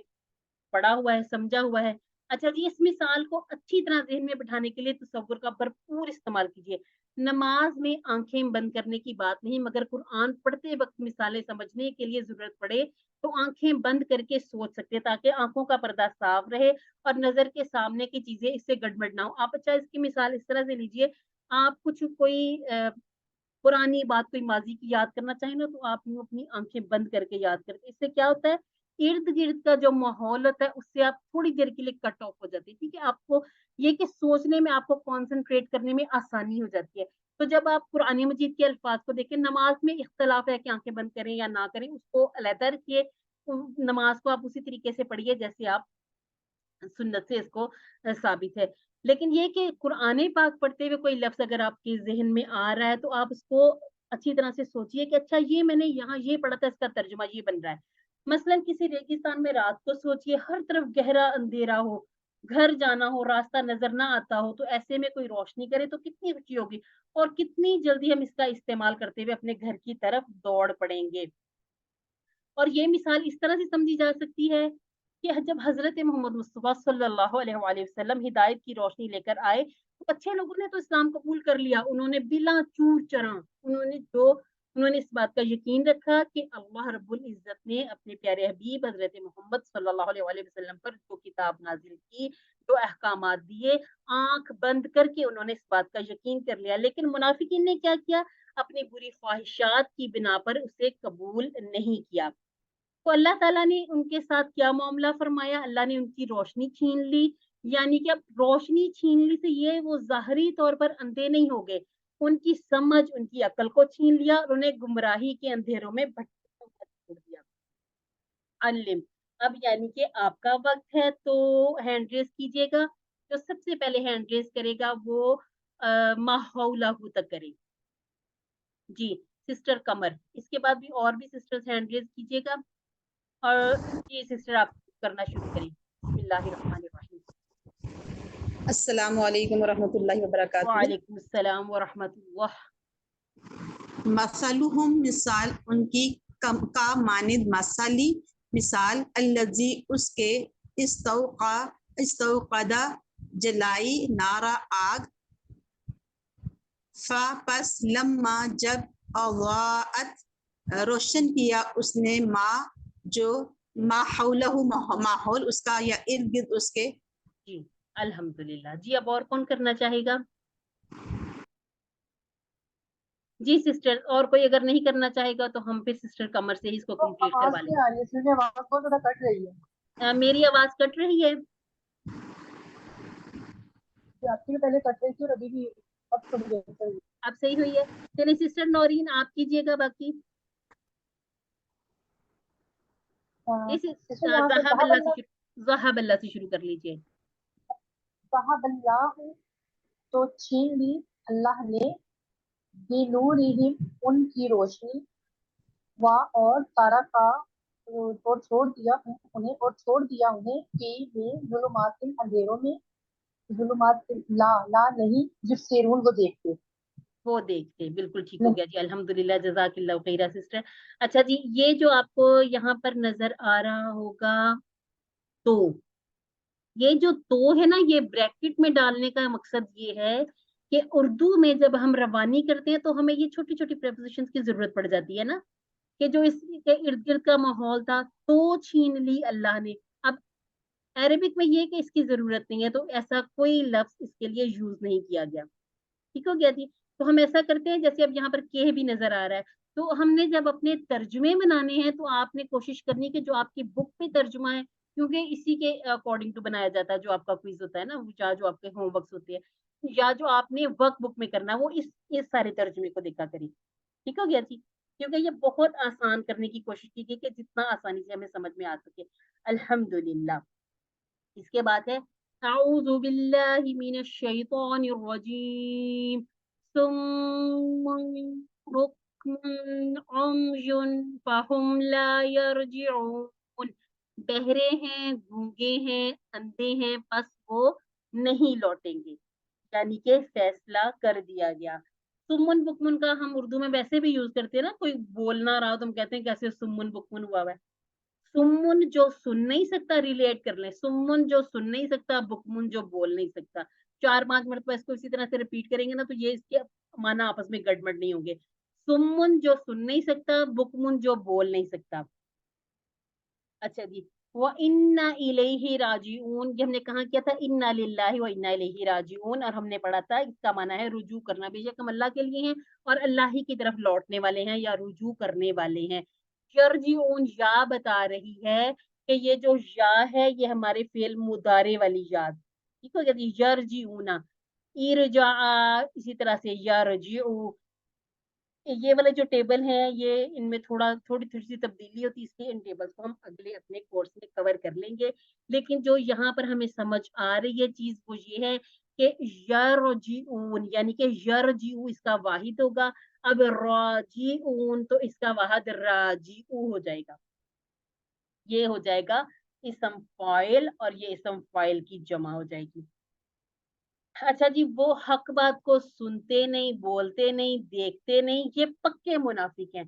पढ़ा हुआ है, समझा हुआ है। अच्छा जी, इस मिसाल को अच्छी तरह ज़हन में बिठाने के लिए तसव्वुर का भरपूर इस्तेमाल कीजिए। नमाज में आंखें बंद करने की बात नहीं, मगर कुरान पढ़ते वक्त मिसालें समझने के लिए ज़रूरत पड़े तो आंखें बंद करके सोच सकते हैं, ताकि आंखों का पर्दा साफ रहे और नज़र के सामने की चीज़ें इससे गड़बड़ ना हो। आप अच्छा इसकी मिसाल इस तरह से लीजिए, आप कुछ कोई पुरानी बात, कोई माज़ी की याद करना चाहें ना, तो आप यूँ अपनी आँखें बंद करके याद करते हैं। इससे क्या होता है, इर्द-गिर्द का जो माहौल होता है, उससे आप थोड़ी देर के लिए कट ऑफ हो जाते हैं, ठीक है? आपको ये कि सोचने में, आपको कॉन्सन्ट्रेट करने में आसानी हो जाती है। तो जब आप कुरान मजीद के अल्फाज़ को देखें, नमाज़ में इख्तिलाफ़ है कि आँखें बंद करें या ना करें, उसको अलहदा रखिए। नमाज़ को आप उसी तरीके से पढ़िए जैसे आप सुन्नत से इसको साबित है। लेकिन ये कि कुरान पाक पढ़ते हुए कोई लफ्ज़ अगर आपके ज़हन में आ रहा है, तो आप उसको अच्छी तरह से सोचिए कि अच्छा ये मैंने यहाँ ये पढ़ा था, इसका तर्जुमा ये बन रहा है। मसलन किसी रेगिस्तान में रात को सोचिए, हर तरफ गहरा अंधेरा हो, घर जाना हो, रास्ता नज़र ना आता हो, तो ऐसे में कोई रोशनी करे तो कितनी खुशी होगी और कितनी जल्दी हम इसका इस्तेमाल करते हुए अपने घर की तरफ दौड़ पड़ेंगे। और ये मिसाल इस तरह से समझी जा सकती है कि जब हज़रत मोहम्मद मुस्तफ़ा सल्लल्लाहु अलैहि वसल्लम हिदायत की रोशनी लेकर आए, तो अच्छे लोगों ने तो इस्लाम कबूल कर लिया। उन्होंने बिला चूर-चरा उन्होंने इस बात का यकीन रखा कि अल्लाह रब्बुल इज़्ज़त ने अपने प्यारे हबीब हज़रत मोहम्मद सल्लल्लाहु अलैहि वसल्लम पर जो किताब नाज़िल की, जो अहकामात दिए, आँख बंद करके उन्होंने इस बात का यकीन कर लिया। लेकिन मुनाफिकीन ने क्या किया? अपनी बुरी ख्वाहिशात की बिना पर उसे कबूल नहीं किया। तो अल्लाह ताला ने उनके साथ क्या मामला फरमाया? अल्लाह ने उनकी रोशनी छीन ली, यानी कि अब रोशनी छीनने से ये वो ज़ाहिरी तौर पर अंधे नहीं हो गए, उनकी समझ, उनकी अक्ल को छीन लिया और उन्हें गुमराही के अंधेरों में भटकते हुए छोड़ दिया। अनलिम, अब यानी कि आपका वक़्त है, तो हैंड रेज़ कीजिएगा। जो सबसे पहले हैंड रेज़ करेगा वो मा हौलहू तक करे। जी, सिस्टर कमर, इसके बाद भी और भी सिस्टर्स हैंड रेज़ कीजिएगा। और जी सिस्टर आप करना शुरू करें। बिस्मिल्लाहिर्रहमानिर्रहीम। अस्सलामु अलैकुम वरहमतुल्लाहि वबरकातुहू। वालेकुम अस्सलाम व रहमतुल्लाह। मसलुहुम मिसाल उनकी का मानिद मसाली मिसाल अल्लजी उसके इस्तौक़दा जलाई नारा आग फा पस लम्मा जब अज़ाअत रोशन किया उसने जो माहौलहु माहौल उसका या इर्द गिर्द उसके। जी अल्हम्दुलिल्लाह। जी अब और कौन करना चाहेगा? जी सिस्टर, और कोई अगर नहीं करना चाहेगा तो हम फिर सिस्टर कमर से ही इसको तो कंप्लीट आवाज करवा नहीं आ रही है, इसलिए आवाज बहुत ज्यादा कट रही है। लेंगे। मेरी आवाज़ कट रही है? कि आपकी भी पहले कट रही थी और अभी भी अब थोड़ी देर से अब सही हुई है? चलिए सिस्टर नौरीन आप कीजिएगा बाकी। इस सिस्टर यहाँ से ज़हाबल्लाह से शुरू कर लीजिए। ज़हाबल्लाहु तो छीन ली अल्लाह ने बिनूरिहिम उनकी रोशनी व और तारा का और छोड़ दिया उन्हें कि वे जुलुमातिन अंधेरों में जुलुमात ला नहीं युबसिरून वो देखते। वो देखते, बिल्कुल ठीक हो नहीं, गया जी, अल्हम्दुलिल्लाह, जज़ाकिल्लाहु खैरा सिस्टर। अच्छा जी, ये जो आपको यहाँ पर नज़र आ रहा होगा, तो ये जो तो है ना, ये ब्रैकेट में डालने का मकसद ये है कि उर्दू में जब हम रवानी करते हैं तो हमें ये छोटी-छोटी प्रीपोज़िशंस की ज़रूरत पड़ जाती है ना, कि जो इसके इर्द-गिर्द का माहौल था, तो छीन ली अल्लाह ने। अब अरबिक में ये है कि इसकी ज़रूरत नहीं है, तो ऐसा कोई लफ्ज़ इसके लिए यूज़ नहीं किया गया। ठीक हो गया जी। तो हम ऐसा करते हैं, जैसे अब यहाँ पर के भी नज़र आ रहा है, तो हमने जब अपने तर्जुमे बनाने हैं तो आपने कोशिश करनी है कि जो आपकी बुक पे तर्जुमा है, क्योंकि इसी के अकॉर्डिंग टू बनाया जाता है, जो आपका क्विज़ होता है ना, या जो आपके होमवर्क्स होते हैं, या जो आपने वर्कबुक में करना है, वो इस सारे तर्जुमे को देखा करिए। ठीक हो गया जी? क्योंकि ये बहुत आसान करने की कोशिश की गई कि जितना आसानी से हमें समझ में आ सके। अल्हम्दुलिल्लाह। इसके बाद है अऊज़ु बिल्लाहि मिनश शैतानिर रजीम सुम्मुन बुक्मुन उम्युन फहुम ला यरजिऊन। बहरे हैं, गूंगे हैं, अंधे हैं, बस वो नहीं लौटेंगे। यानी कि फैसला कर दिया गया। सुम्मुन बुकमुन का हम उर्दू में वैसे भी यूज करते हैं ना, कोई बोल ना रहा हो तो हम कहते हैं कैसे सुम्मुन बुकमुन हुआ है। सुम्मुन जो सुन नहीं सकता, रिलेट कर लें, सुम्मुन जो सुन नहीं सकता, बुकमुन जो बोल नहीं सकता। 4-5 मरतबा इसको इसी तरह से रिपीट करेंगे ना तो ये इसके माना आपस में गड़बड़ नहीं होंगे। सुम्मुन जो सुन नहीं सकता, बुकमुन जो बोल नहीं सकता। अच्छा जी, व इन्ना इलैहि राजिऊन, ये हमने कहाँ किया था, इन्ना लिल्लाहि व इन्ना इलैहि राजिऊन, और हमने पढ़ा था इसका माना है रुजू करना, बेशक हम अल्लाह के लिए हैं और अल्लाह ही की तरफ लौटने वाले हैं या रुजू करने वाले हैं। यरजिऊन या बता रही है कि ये जो या है ये हमारे फेल मुदारे वाली याद, ठीक हो गया जी। यरजिऊना, इरजा, इसी तरह से यरजिऊ, ये वाले जो टेबल है ये इनमें थोड़ी सी तब्दीली होती है, इसलिए इन टेबल्स को हम अगले अपने कोर्स में कवर कर लेंगे। लेकिन जो यहाँ पर हमें समझ आ रही है चीज वो ये है कि यरजीऊन यानी कि यरजीऊ इसका वाहिद होगा, अब राजीऊन तो इसका वाहिद राजीऊ हो जाएगा। ये हो जाएगा इसम फाइल और ये इसम फाइल की जमा हो जाएगी। अच्छा जी, वो हक बात को सुनते नहीं, बोलते नहीं, देखते नहीं, ये पक्के मुनाफिक हैं।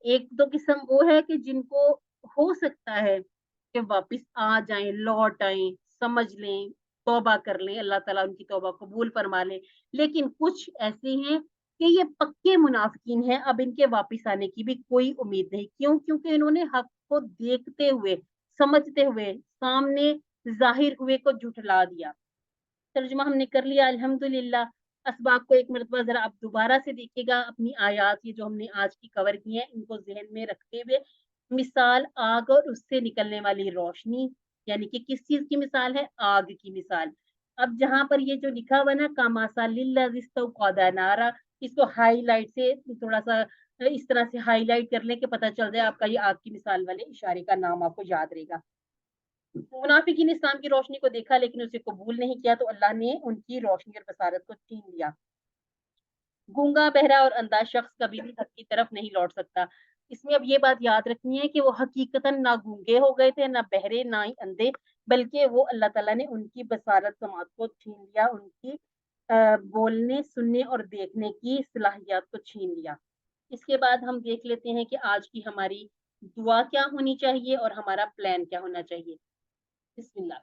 एक दो किस्म वो है कि जिनको हो सकता है कि वापस आ जाएं, लौट आएं, समझ लें, तौबा कर लें, अल्लाह ताला उनकी तौबा कबूल फरमा ले। लेकिन कुछ ऐसे हैं कि ये पक्के मुनाफिकीन हैं, अब इनके वापस आने की भी कोई उम्मीद नहीं। क्यों? क्योंकि इन्होंने हक को देखते हुए, समझते हुए, सामने जाहिर हुए को झुठला दिया। तर्जुमा हमने कर लिया अल्हम्दुलिल्लाह। असबाब को एक मरतबा जरा आप दोबारा से देखिएगा, अपनी आयात ये जो हमने आज की कवर की है इनको जहन में रखते हुए। मिसाल आग और उससे निकलने वाली रोशनी, यानी कि किस चीज की मिसाल है? आग की मिसाल। अब जहां पर ये जो लिखा हुआ ना कामासा लिल्ला नारा, इसको हाईलाइट से थोड़ा सा इस तरह से हाईलाइट कर ले कि पता चल जाए आपका ये आग की मिसाल वाले इशारे का नाम आपको याद रहेगा। मुनाफिकीन ने इस्लाम की रोशनी को देखा लेकिन उसे कबूल नहीं किया तो अल्लाह ने उनकी रोशनी और बसारत को छीन लिया। गूंगा, बहरा और अंधा शख्स कभी भी हक की तरफ नहीं लौट सकता। इसमें अब ये बात याद रखनी है कि वो हकीकतन ना गूंगे हो गए थे, ना बहरे, ना ही अंधे, बल्कि वो अल्लाह ताला ने उनकी बसारत समात को छीन लिया, उनकी बोलने, सुनने और देखने की सलाहियत को छीन लिया। इसके बाद हम देख लेते हैं कि आज की हमारी दुआ क्या होनी चाहिए और हमारा प्लान क्या होना चाहिए। बिस्मिल्लाह।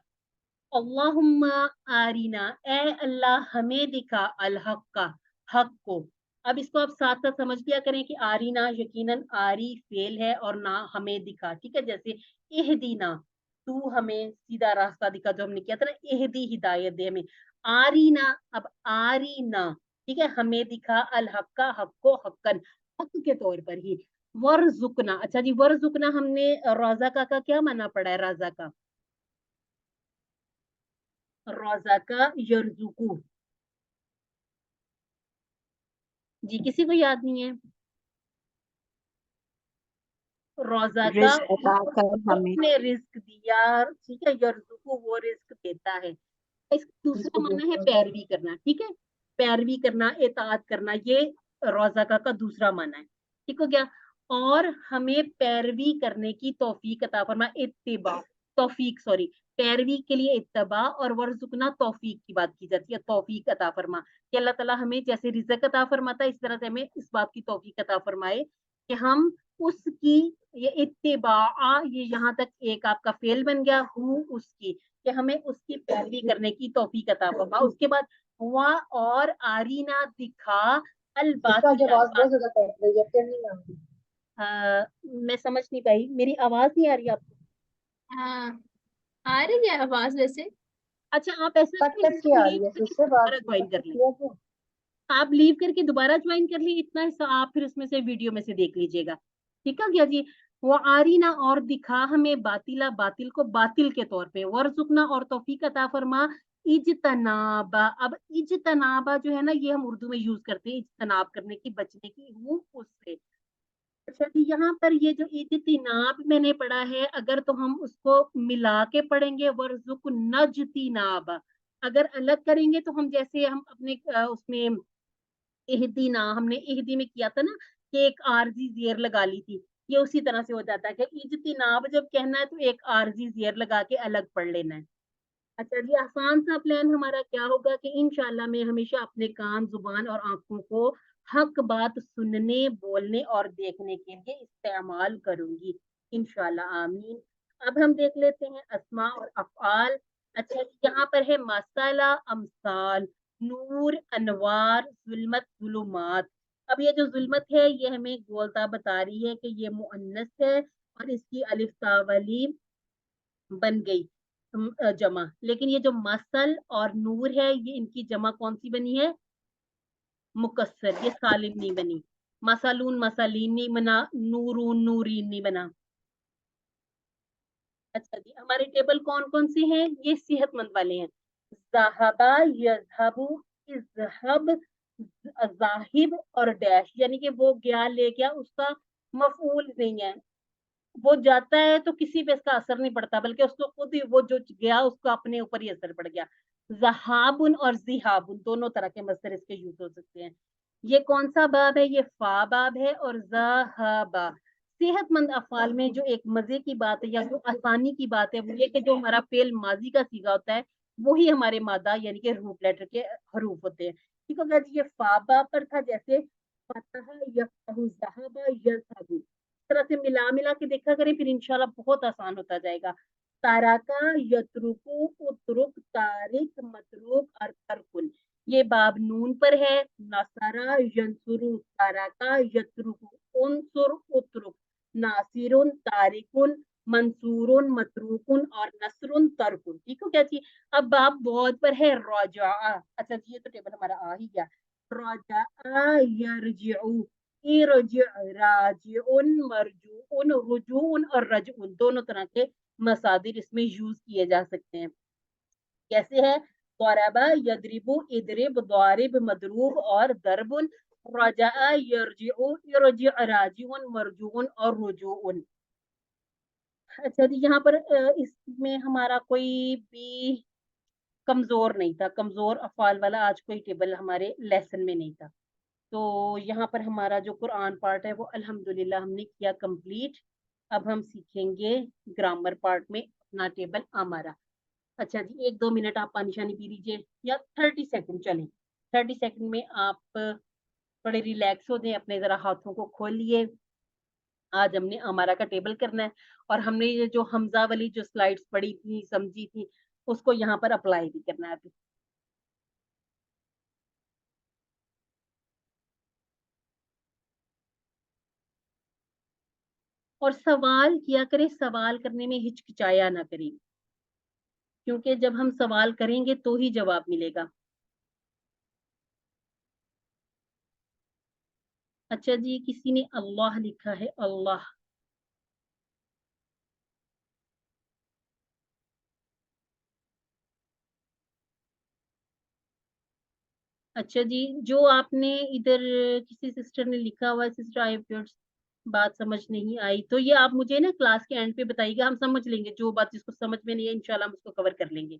अल्लाहुम्मा आरिना, ए अल्लाह हमें दिखा, अल हक का, हक को। अब इसको आप साथ साथ समझ लिया करें कि आरिना यकीनन आरी फेल है और ना हमें दिखा, ठीक है। जैसे इहदीना, तू हमें सीधा रास्ता दिखा, जो हमने किया था ना, इहदी हिदायत दे हमें। आरीना, अब आरीना, ठीक है, हमें दिखा, अल हक का, हक को, हक्कन, हक के तौर पर ही। वर्जुकना, अच्छा जी, वर्जुकना हमने रोजा का क्या माना पड़ा है? राजा का, रोजा का यरजुकू जी, किसी को याद नहीं है? रोजा का रिस्क अता कर हमें। उसने रिस्क दिया, ठीक है, यरजुकू वो रिस्क देता है। इसका दूसरा माना है पैरवी करना, ठीक है, पैरवी करना, इताअत करना, ये रोजा का दूसरा माना है, ठीक हो गया। और हमें पैरवी करने की तौफीक अता फरमा, इत्तिबा, तौफीक सॉरी, पैरवी के लिए इत्तबा और वर्जुकना तौफीक की बात की जाती है, तौफीक अता फरमा कि अल्लाह ताला हमें जैसे रिज़्क अता फरमाता है इस तरह से हमें इस बात की तौफीक अता फरमाए कि हम उसकी, ये इत्तिबा, ये यहाँ तक एक आपका फेल बन गया, हूँ उसकी, कि हमें उसकी पैरवी करने की तौफीक अता फरमा। उसके बाद हुआ और आरीना दिखा अल बातिला, आवाज बहुत ज्यादा कट रही है, फिर नहीं आ रही। मैं समझ नहीं पाई, मेरी आवाज नहीं आ रही आपको? हाँ, आ रही है आवाज वैसे। अच्छा, आप ऐसा कट करें, कट के आ रही है, लीव फिर करके से बात दोबारा ज्वाइन कर लें, किया क्या? आप लीव करके दोबारा ज्वाइन कर ली, इतना हिस्सा आप फिर उसमें से वीडियो में से देख लीजिएगा, ठीक है क्या जी। वो आरीना और दिखा हमें बातिला, बातिल को बातिल के तौर पे, वर्जुकना और तौफीक अता फरमा इज्तनाबा। अब इज्तनाबा जो है ना ये हम उर्दू में यूज करते हैं इज्तनाब करने की, बचने की, वो उससे। अच्छा जी, यहाँ पर ये जो इज्तिनाब मैंने पढ़ा है अगर तो हम उसको मिला के पढ़ेंगे वर्जुक नजतिनाब, अगर अलग करेंगे तो हम जैसे हम अपने उसमें इहदी ना, हमने इहदी में किया था ना कि एक आरजी जेर लगा ली थी, ये उसी तरह से हो जाता है कि इज्तिनाब जब कहना है तो एक आरजी जेर लगा के अलग पढ़ लेना है। अच्छा जी, आसान सा प्लान हमारा क्या होगा कि इंशाल्लाह मैं हमेशा अपने कान, जुबान और आंखों को हक बात सुनने, बोलने और देखने के लिए इस्तेमाल करूंगी इंशाल्लाह, आमीन। अब हम देख लेते हैं अस्मा और अफ़आल। अच्छा जी, यहाँ पर है मसाला, अमसाल, नूर, अनवार, जुल्मत, जुलुमात। अब ये जो जुल्मत है ये हमें गोलता बता रही है कि ये मुअन्नस है और इसकी अलिफ ता वाली बन गई जमा। लेकिन ये जो मसल और नूर है ये इनकी जमा कौन सी बनी है? मुकस्सर, ये सालिम नहीं बनी। मसलून मसलीन नहीं बना, नूरून नूरीन नहीं बना। अच्छा जी, हमारे टेबल कौन कौन से हैं? ये सेहतमंद वाले हैं। ज़हाबा, यज़हबु, इज़हब, ज़ाहिब और डैश, यानी कि वो गया ले गया, उसका मफूल नहीं है। वो जाता है तो किसी पे इसका असर नहीं पड़ता, बल्कि उसको खुद ही वो जो गया उसको अपने ऊपर ही असर पड़ गया। ज़हाबुन और ज़िहाबुन दोनों तरह के मस्दर इसके यूज हो सकते हैं। ये कौन सा बाब है? ये फा बाब है। और ज़हाबा, सेहतमंद अफ़आल में जो एक मजे की बात है या जो आसानी की बात है वो ये कि जो हमारा फेल माजी का सीगा होता है वही हमारे मादा यानी कि रूट लेटर के हरूफ होते हैं। ठीक होगा जी, ये फा बाब पर था, जैसे फतह, यफ्तहु, ज़हबा, यज़हबु। तरह से मिला मिला के देखा करें, फिर इंशाल्लाह बहुत आसान होता जाएगा। ताराका, यतरुकु, उतरुक, तारिक, मतरुक और तरकुन। ये बाब नून पर है। नसरा, यंसुरु, ताराका, यतरुकु, उनसुर, उतरुक, नासिरुन, तारिकुन, मंसूरुन, मतरूकुन और नसरुन, तरकुन। ठीक हो क्या जी? अब बाब बहुत पर है। रजा। अच्छा जी, ये तो टेबल हमारा आ ही गया। रजा, यरजिउ, राजिउन, मरजून, रुजून और रजउन, दोनों तरह के मसादिर इसमें यूज किए जा सकते हैं। कैसे है? ज़रबा, यदरिबु, इदरिब, ज़ारिब, मदरूब और दरबुन। रजा, यरजिउ, यरजिउ, राजिउन, मरजून और रुजून। अच्छा जी, यहाँ पर इसमें हमारा कोई भी कमजोर नहीं था, कमजोर अफाल वाला आज कोई टेबल हमारे लेसन में नहीं था। तो यहाँ पर हमारा जो कुरान पार्ट है वो अल्हम्दुलिल्लाह हमने किया कंप्लीट। अब हम सीखेंगे ग्रामर पार्ट में अपना टेबल हमारा। अच्छा जी, 1-2 मिनट आप पानी शानी पी लीजिए, या 30 सेकंड चलें। 30 सेकंड में आप थोड़े रिलैक्स हो जाए, अपने जरा हाथों को खोलिए। आज हमने हमारा का टेबल करना है और हमने ये जो हमजा वाली जो स्लाइड्स पढ़ी थी, समझी थी, उसको यहाँ पर अप्लाई भी करना है अभी। और सवाल किया करें, सवाल करने में हिचकिचाया ना करें, क्योंकि जब हम सवाल करेंगे तो ही जवाब मिलेगा। अच्छा जी, किसी ने अल्लाह लिखा है, अल्लाह। अच्छा जी, जो आपने इधर किसी सिस्टर ने लिखा हुआ है, सिस्टर आई होप बात समझ नहीं आई, तो ये आप मुझे ना क्लास के एंड पे बताइएगा, हम समझ लेंगे। जो बात जिसको समझ में नहीं है इंशाल्लाह हम उसको कवर कर लेंगे।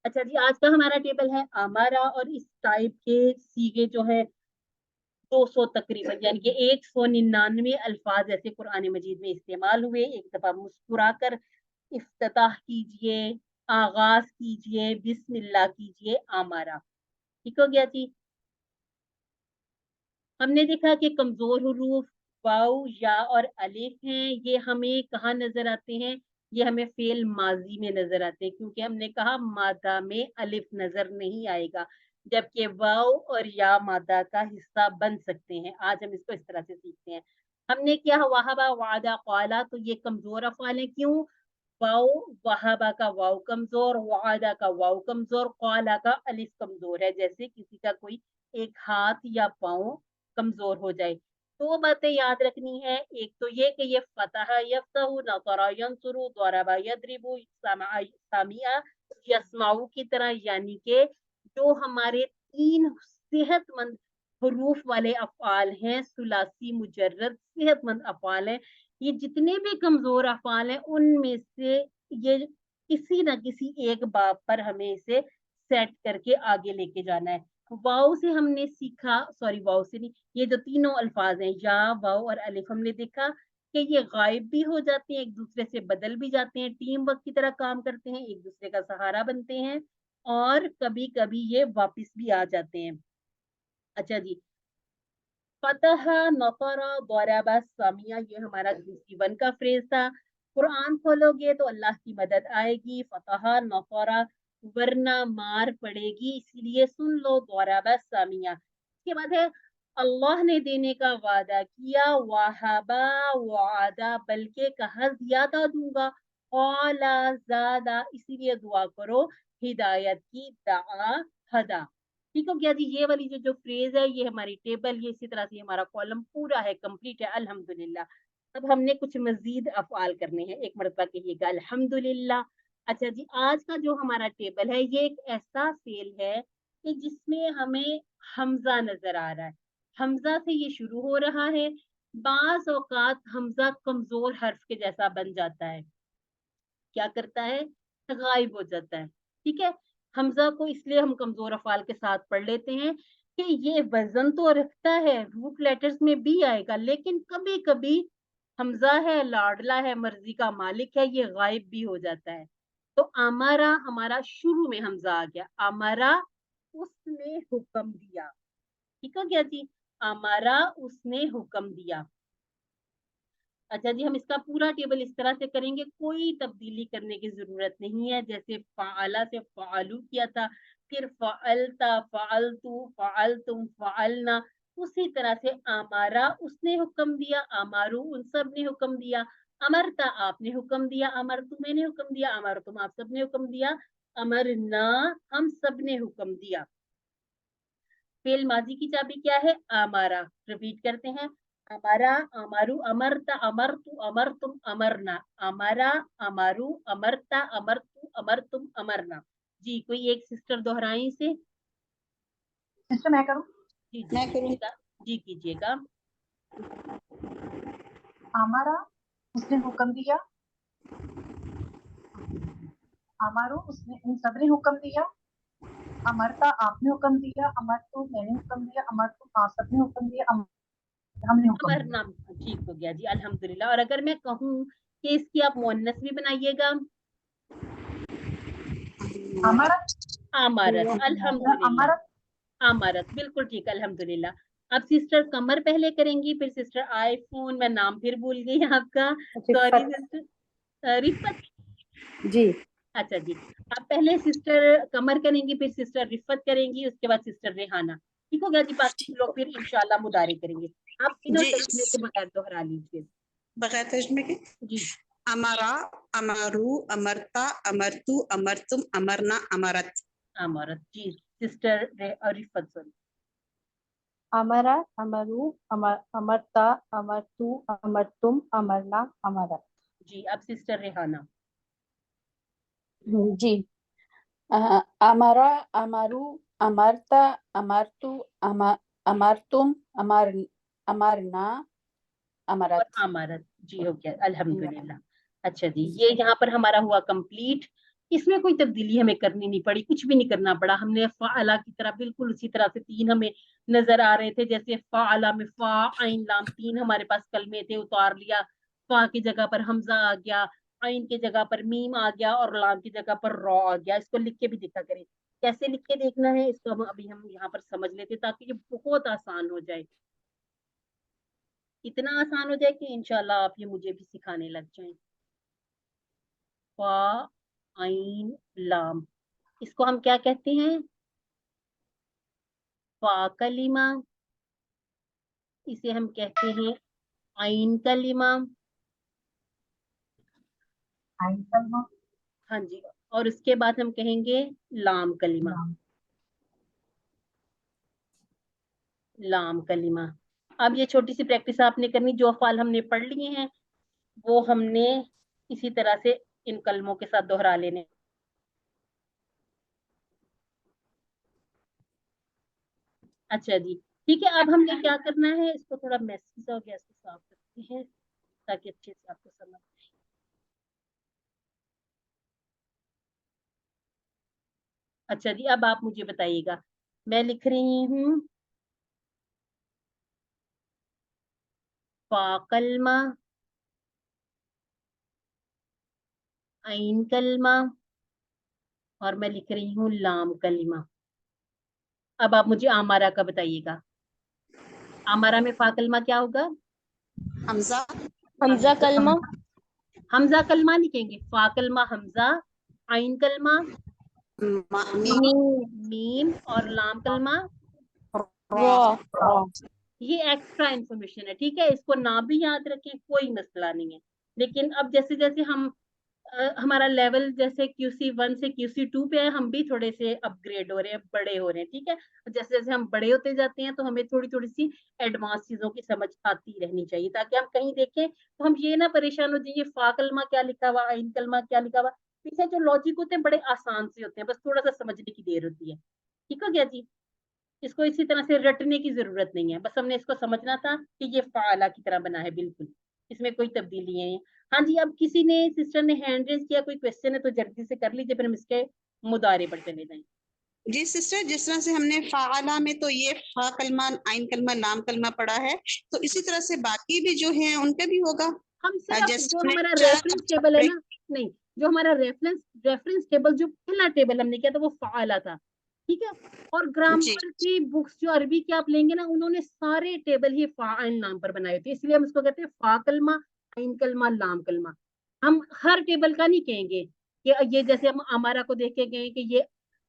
अच्छा जी, आज का हमारा टेबल है हमारा, और इस टाइप के सीगे जो है 200 तकरीबन, यानी कि 199 अल्फाज ऐसे कुरान मजीद में इस्तेमाल हुए। एक दफा मुस्कुराकर इफ्तिताह कीजिए, आगाज कीजिए, बिस्मिल्लाह कीजिए हमारा। ठीक हो गया जी? हमने देखा कि कमजोर हुरूफ वाव, या और अलिफ हैं, ये हमें कहाँ नजर आते हैं? ये हमें फेल माजी में नजर आते हैं, क्योंकि हमने कहा मादा में अलिफ नजर नहीं आएगा, जबकि वाव और या मादा का हिस्सा बन सकते हैं। आज हम इसको इस तरह से सीखते हैं। हमने क्या, वाहबा, वादा, क़ाला, तो ये कमजोर अफ़ाल है। क्यों? वाव, वहाबा का वाव कमजोर, वादा का वाव कमजोर, क़ाला का अलिफ कमजोर है। जैसे किसी का कोई एक हाथ या पाँव कमजोर हो जाए। दो बातें याद रखनी है। एक तो ये कि ये फतह, यफ्तहु, नसरा, यंसुरु, ज़रबा, यदरिबु, सामिया, यस्माउ की तरह, यानी कि जो हमारे 3 सेहतमंद हरूफ वाले अफ़आल हैं, सुलासी मुजर्रद सेहतमंद अफ़आल हैं। ये जितने भी कमजोर अफ़आल हैं उनमें से ये किसी न किसी एक बाब पर हमें इसे सेट करके आगे लेके जाना है। वाव से हमने सीखा, सॉरी वाव से नहीं, ये जो तीनों अल्फाज हैं या, वाव और अलिफ, हमने देखा کہ یہ غائب بھی ہو جاتے ہیں، ایک دوسرے سے بدل بھی جاتے ہیں، ٹیم ورک کی طرح کام کرتے ہیں، ایک دوسرے کا سہارا بنتے ہیں، اور کبھی کبھی یہ واپس بھی آ جاتے ہیں۔ اچھا جی، فتح، نفر، ضرب، سمیہ، یہ ہمارا GC1 کا فریز تھا۔ قرآن کھولو گے تو اللہ کی مدد آئے گی، فتح، نفر، ورنہ مار پڑے گی، اسی لیے سن لو ضرب، سمیہ۔ اس کے بعد ہے اللہ نے دینے کا وعدہ کیا، وہبا، وعدہ، بلکہ کہا زیادہ دوں گا، قالا، زیادہ، اسی لیے دعا کرو ہدایت کی، دعا، ہدا۔ ٹھیک ہو گیا جی، یہ والی جو فریز ہے یہ ہماری ٹیبل، یہ اسی طرح سے ہمارا کالم پورا ہے، کمپلیٹ ہے، الحمدللہ۔ اب ہم نے کچھ مزید افعال کرنے ہیں، ایک مرتبہ کہیے گا الحمدللہ۔ اچھا جی، آج کا جو ہمارا ٹیبل ہے یہ ایک ایسا فعل ہے کہ جس میں ہمیں حمزہ نظر آ رہا ہے، حمزہ سے یہ شروع ہو رہا ہے، بعض اوقات حمزہ کمزور حرف کے جیسا بن جاتا ہے، کیا کرتا ہے، غائب ہو جاتا ہے، ٹھیک ہے۔ حمزہ کو اس لیے ہم کمزور افعال کے ساتھ پڑھ لیتے ہیں کہ یہ وزن تو رکھتا ہے، روٹ لیٹرز میں بھی آئے گا، لیکن کبھی کبھی حمزہ ہے، لاڈلا ہے، مرضی کا مالک ہے، یہ غائب بھی ہو جاتا ہے۔ تو امارا، ہمارا شروع میں حمزہ آ گیا، امارا، اس نے حکم دیا، ٹھیک ہے کیا جی، امارا، اس نے حکم دیا۔ اچھا جی، ہم اس کا پورا ٹیبل اس طرح سے کریں گے، کوئی تبدیلی کرنے کی ضرورت نہیں ہے، جیسے فعلا سے فعلو کیا تھا، پھر فعلتا، فعلتو، فعلتم، فعلنا، اسی طرح سے امارا، اس نے حکم دیا، امارو، ان سب نے حکم دیا، امرتا، آپ نے حکم دیا، امرتو، میں نے حکم دیا، امرتم، آپ سب نے حکم دیا، امرنا، ہم سب نے حکم دیا۔ فعل ماضی کی چابی کیا ہے، امارا، ریپیٹ کرتے ہیں، امارا، امارو، امرتا، امرتو، امرتم، امرنا، امارا، امارو، امرتا، امرتو، امرتم، امرنا۔ جی، کوئی ایک سسٹر دہرائیں سے؟ سسٹر میں کروں؟ جی میں کروں؟ کیجیے گا، جی کیجیے گا۔ ہمارا، اس نے حکم دیا، ہمارو، اس نے، ان سب نے حکم دیا، امرتا، آپ نے حکم دیا، امرتو، میں نے حکم دیا، امرتم، آپ سب نے حکم دیا، ہم نے حکم دیا۔ امرنا، ٹھیک ہو گیا جی، الحمدللہ۔ اور اگر میں کہوں کہ اس کی آپ مؤنث بھی بنائیے گا، ہمارا، امارت، الحمدللہ، ہمارا، امارت، بالکل ٹھیک، الحمدللہ۔ اب سسٹر قمر پہلے کریں گی، پھر سسٹر آئی فون، میں نام پھر بھول گئی آپ کا، سوری سسٹر، رفت، جی اچھا جی، آپ پہلے سسٹر قمر کریں گی، پھر سسٹر رفت کریں گی، اس کے بعد سسٹر ریحانہ، ٹھیک ہو گیا جی، باقی لوگ پھر انشاءاللہ مدارے کریں گے، آپ تینوں جی، ترجمے کے بغیر دوہرا لیجیے۔ بغیر ترجمے کے، جی، امارا، امارو، امرتا، امرتو، امرتم، امرنا، امرت۔ امارت، جی، سسٹر رفت، سوری، امرا، امرو، امرتا، امرتو، امرتم، امرنا، امرت۔ جی، اب سسٹر ریحانہ، جی، امرا، امرو، امرتا، امرتو، امرتم، امرنا، اور امرت۔ امارت، جی ہو گیا، الحمدللہ۔ اچھا جی، یہ یہاں پر ہمارا ہوا کمپلیٹ، اس میں کوئی تبدیلی ہمیں کرنی نہیں پڑی، کچھ بھی نہیں کرنا پڑا، ہم نے فعلا کی طرح بالکل اسی طرح سے تین ہمیں نظر آ رہے تھے، جیسے فعلا میں فا، عین، لام، تین ہمارے پاس کلمے تھے، اتار لیا، فا کی جگہ پر حمزہ آ گیا، عین کی جگہ پر میم آ گیا، اور لام کی جگہ پر را آ گیا۔ اس کو لکھ کے بھی دیکھا کریں، کیسے لکھ کے دیکھنا ہے اس کو ابھی ہم یہاں پر سمجھ لیتے تاکہ یہ بہت آسان ہو جائے، اتنا آسان ہو جائے کہ انشاءاللہ آپ یہ مجھے بھی سکھانے لگ جائیں۔ فا، عین، لام، اس کو ہم کیا کہتے ہیں، فا کلمہ، اسے ہم کہتے ہیں عین کلمہ، آئین کلمہ، ہاں جی، اور اس کے بعد ہم کہیں گے لام کلمہ، نام، لام کلمہ۔ اب یہ چھوٹی سی پریکٹس آپ نے کرنی، جو افعال ہم نے پڑھ لیے ہیں وہ ہم نے اسی طرح سے ان کلموں کے ساتھ دوہرا لینے۔ اچھا جی، ٹھیک ہے، اب ہم نے کیا کرنا ہے، اس کو تھوڑا میسی سا ہو گیا، اس کو صاف کرتے ہیں تاکہ اچھے سے آپ کو سمجھ آئے۔ اچھا جی، اب آپ مجھے بتائیے گا، میں لکھ رہی ہوں فا کلمہ، आइन कलमा और मैं लिख रही हूँ लाम कलमा। अब आप मुझे आमारा का बताइएगा, आमारा में फा कलमा क्या होगा? हमजा हमजा कलमा, हमजा कलमा लिखेंगे, फा कलमा हमजा, आइन कलमा मीम मीम और लाम कलमा रॉ। ये एक्स्ट्रा इंफॉर्मेशन है, ठीक है, इसको ना भी याद रखें कोई मसला नहीं है। लेकिन अब जैसे जैसे हम हमारा लेवल जैसे QC1 से QC2 पे है, हम भी थोड़े से अपग्रेड हो रहे हैं, बड़े हो रहे हैं, ठीक है। जैसे जैसे हम बड़े होते जाते हैं तो हमें थोड़ी थोड़ी सी एडवांस चीजों की समझ आती रहनी चाहिए, ताकि हम कहीं देखें तो हम ये ना परेशान हो जाइए फा कलमा क्या लिखा हुआ, आइन कलमा क्या लिखा हुआ। पीछे जो लॉजिक होते हैं बड़े आसान से होते हैं, बस थोड़ा सा समझने की देर होती है। ठीक हो गया जी, इसको इसी तरह से रटने की जरूरत नहीं है, बस हमने इसको समझना था कि ये फाला की तरह बना है, बिल्कुल इसमें कोई तब्दीली नहीं है। हाँ जी, अब किसी ने सिस्टर ने हैंड रेज किया, कोई क्वेश्चन है तो जल्दी से कर लीजिए, फिर हम इसके मुदारे पर चले जाएं। जी सिस्टर, जिस तरह से हमने फाला में तो ये फा कलमा, आइन कलमा, लाम कलमा पढ़ा है, तो इसी तरह से बाकी भी जो है उनका भी होगा। हम सिर्फ जैसे जो हमने हमारा चार रेफरेंस टेबल है ना, नहीं, जो हमारा रेफरेंस टेबल जो पहला टेबल हमने किया था वो फाला था, ठीक है। और ग्रामर की बुक्स जो अरबी की आप लेंगे ना, उन्होंने सारे टेबल ही फा आइन नाम पर बनाए थे, इसलिए हम इसको कहते हैं फा कलमा, आइन कलमा, लाम कलमा। हम हर टेबल का नहीं कहेंगे कि ये जैसे हम हमारा को देख के गए कि ये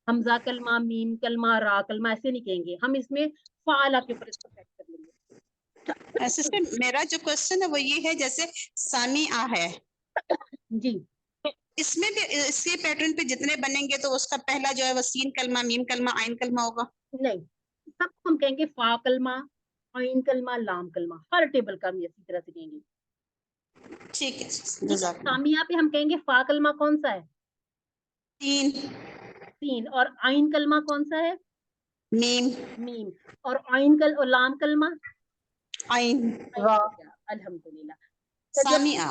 हमजा कलमा, मीम कलमा, रा कलमा, ऐसे नहीं कहेंगे, हम इसमें फाला के ऊपर इसको सेट कर लेंगे। सिस्टर मेरा जो क्वेश्चन है वो ये है, जैसे सामिआ है जी, इसमें भी इसके पैटर्न पे जितने बनेंगे तो उसका पहला जो है वो सीन कलमा, मीम कलमा, आइन कलमा होगा। नहीं, सबको हम कहेंगे फा कलमा, आइन कलमा, लाम कलमा, हर टेबल का हम इसी तरह से कहेंगे। ठीक है, ठीक है, जज़ाकल्लाह। सामिया पे हम कहेंगे फा कलमा कौन सा है? तीन तीन। और आइन कलमा कौन सा है? Meme meme. और आइन कल और लाम कलमा आइन आइन हो गया, अल्हम्दुलिल्लाह। तो जब सामिआ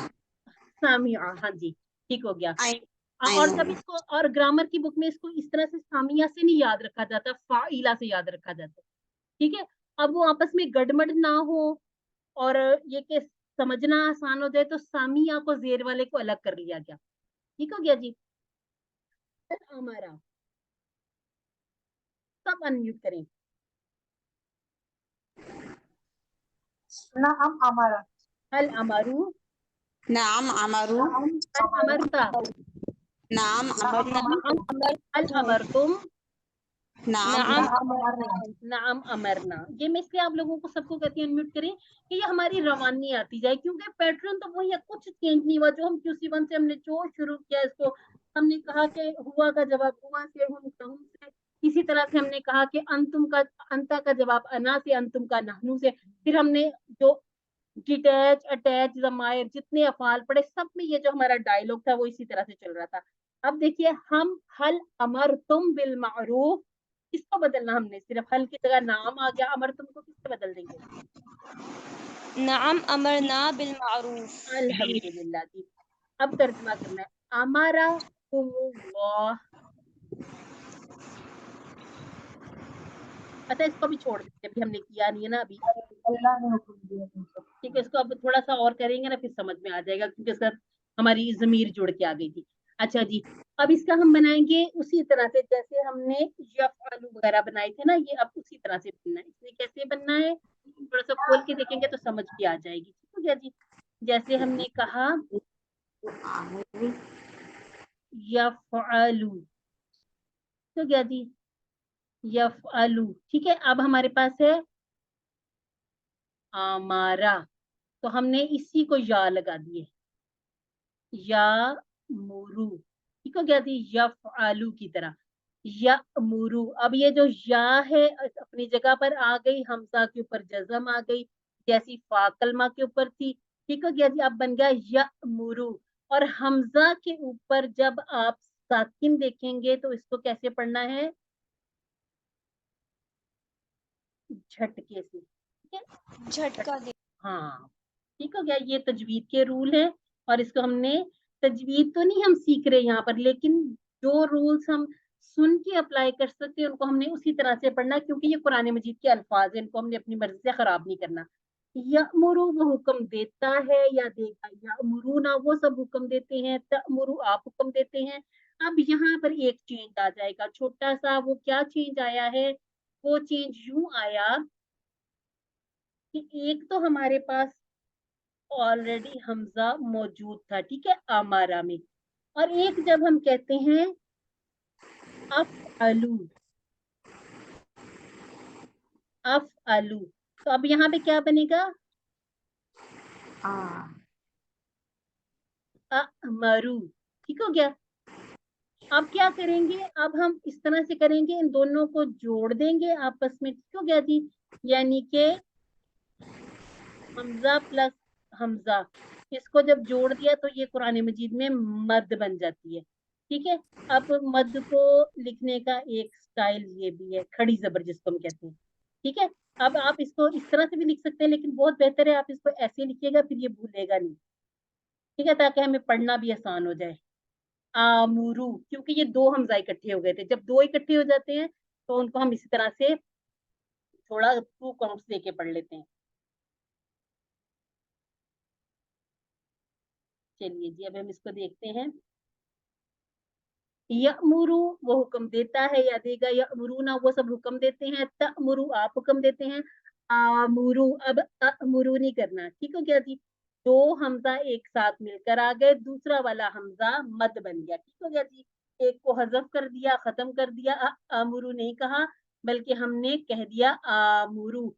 सामिया, हाँ जी, ठीक हो गया। आइन और आइन जब इसको, और ग्रामर की बुक में इसको इस तरह से सामिया से नहीं याद रखा जाता, फाइला से याद रखा जाता, ठीक है। अब वो आपस में गड़बड़ ना हो और ये कि समझना आसान हो जाए, तो सामिया को जेर वाले को अलग कर लिया गया। ठीक हो गया जी। हमारा सब अनम्यूट करें। नाम हमारा, हल अमरू, नाम अमरू, हल अमरता, नाम अमरना, हल अमरतुम, नाम नाम अमरना। ये मैं इसलिए आप लोगों को सबको कहती हूँ अनम्यूट करें कि ये हमारी रवानी आती जाए, क्योंकि पैटर्न तो वही है, कुछ चेंज नहीं हुआ। जो हम QC1 से हमने जो शुरू किया, इसको हमने कहा कि हुआ का जवाब हुआ से, हम से, इसी तरह से हमने कहा कि अंतुम का, अंता का जवाब अना से, अंतुम का नहनु से। फिर हमने जो डिटैच, अटैच, जमायर, जितने अफाल पढ़े, सब में ये जो हमारा डायलॉग था वो इसी तरह से चल रहा था। अब देखिए, हम हल अमर तुम बिल मारूफ, किसको बदलना हमने, सिर्फ हल की जगह नाम आ गया, अमर तुम को किससे बदल देंगे? नाम अमरना बिल मारूफ। अल्हम्दुलिल्लाह जी। अब तर्जुमा करना है, अमारा कुमुल्लाह। अच्छा, इसको भी छोड़ देते, अभी हमने किया नहीं है ना अभी, अल्लाह ने हुक्म दिया तुमको। ठीक है। इसको अब थोड़ा सा और करेंगे ना, फिर समझ में आ जाएगा, क्योंकि इसका हमारी जमीर जुड़ के आ गई थी। अच्छा जी, अब इसका हम बनाएंगे उसी तरह से जैसे हमने यफ़अलु वगैरह बनाए थे ना, ये अब उसी तरह से बनना है। इसमें कैसे बनना है, थोड़ा सा खोल के देखेंगे तो समझ भी आ जाएगी। ठीक हो गया जी। जैसे हमने कहा यफ़अलु, तो गया जी, यफ़अलु, ठीक है। अब हमारे पास है आमारा, तो हमने इसी को या लगा दिए, या मुरू, ठीक हो गया जी, यफ़अलु की तरह, या मुरू। अब ये जो या है अपनी जगह पर आ गई, हमजा के ऊपर जज़म आ गई, जैसी फा कलमा के ऊपर थी। ठीक हो गया जी, अब बन गया या मुरू। और हमजा के ऊपर जब आप साकिन देखेंगे तो इसको कैसे पढ़ना है, झटके से, ठीक है, झटका दे। हाँ, ठीक हो गया। ये तजवीद के रूल है, और इसको हमने, तजवीद तो नहीं हम सीख रहे यहाँ पर, लेकिन जो रूल्स हम सुन के अप्लाई कर सकते हैं उनको हमने उसी तरह से पढ़ना, क्योंकि ये कुरान मजीद के अल्फाज है, इनको हमने अपनी मर्जी से खराब नहीं करना। यअमुरु वो हुक्म देता है या देगा, यअमुरुना वो सब हुक्म देते हैं, तअमुरु आप हुक्म देते हैं। अब यहाँ पर एक चेंज आ जाएगा छोटा सा, वो क्या चेंज आया है, वो चेंज यूं आया कि एक तो हमारे पास ऑलरेडी हमजा मौजूद था, ठीक है, अमारा में, और एक जब हम कहते हैं अफअलू, अफअलू, तो अब यहाँ पे क्या बनेगा, अमरू, ठीक हो गया। अब क्या करेंगे, अब हम इस तरह से करेंगे, इन दोनों को जोड़ देंगे आपस में, ठीक हो गया जी, यानी कि हमजा प्लस हमजा, इसको जब जोड़ दिया तो ये कुरान मजीद में मद बन जाती है, ठीक है। अब मद को लिखने का एक स्टाइल ये भी है, खड़ी जबर जिसको हम कहते हैं, ठीक है। अब आप इसको इस तरह से भी लिख सकते हैं, लेकिन बहुत बेहतर है आप इसको ऐसे लिखिएगा, फिर ये भूलेगा नहीं, ठीक है, ताकि हमें पढ़ना भी आसान हो जाए। आमुरू, क्योंकि ये दो हमजा इकट्ठे हो गए थे, जब दो इकट्ठे हो जाते हैं तो उनको हम इसी तरह से थोड़ा 2 काउंट्स देके पढ़ लेते हैं। चलिए जी, अब हम इसको देखते हैं। यअमुरू वो हुक्म देता है या देगा, यअमुरूना वो सब हुक्म देते हैं, तअमुरू आप हुक्म देते हैं, आमुरू अब अमुरू नहीं करना, ठीक हो गया जी। दो हमजा एक साथ मिलकर आ गए, दूसरा वाला हमजा मद बन गया, ठीक हो गया जी। एक को हजफ कर दिया, खत्म कर दिया, अमुरू नहीं कहा, बल्कि हमने कह दिया आमुरू,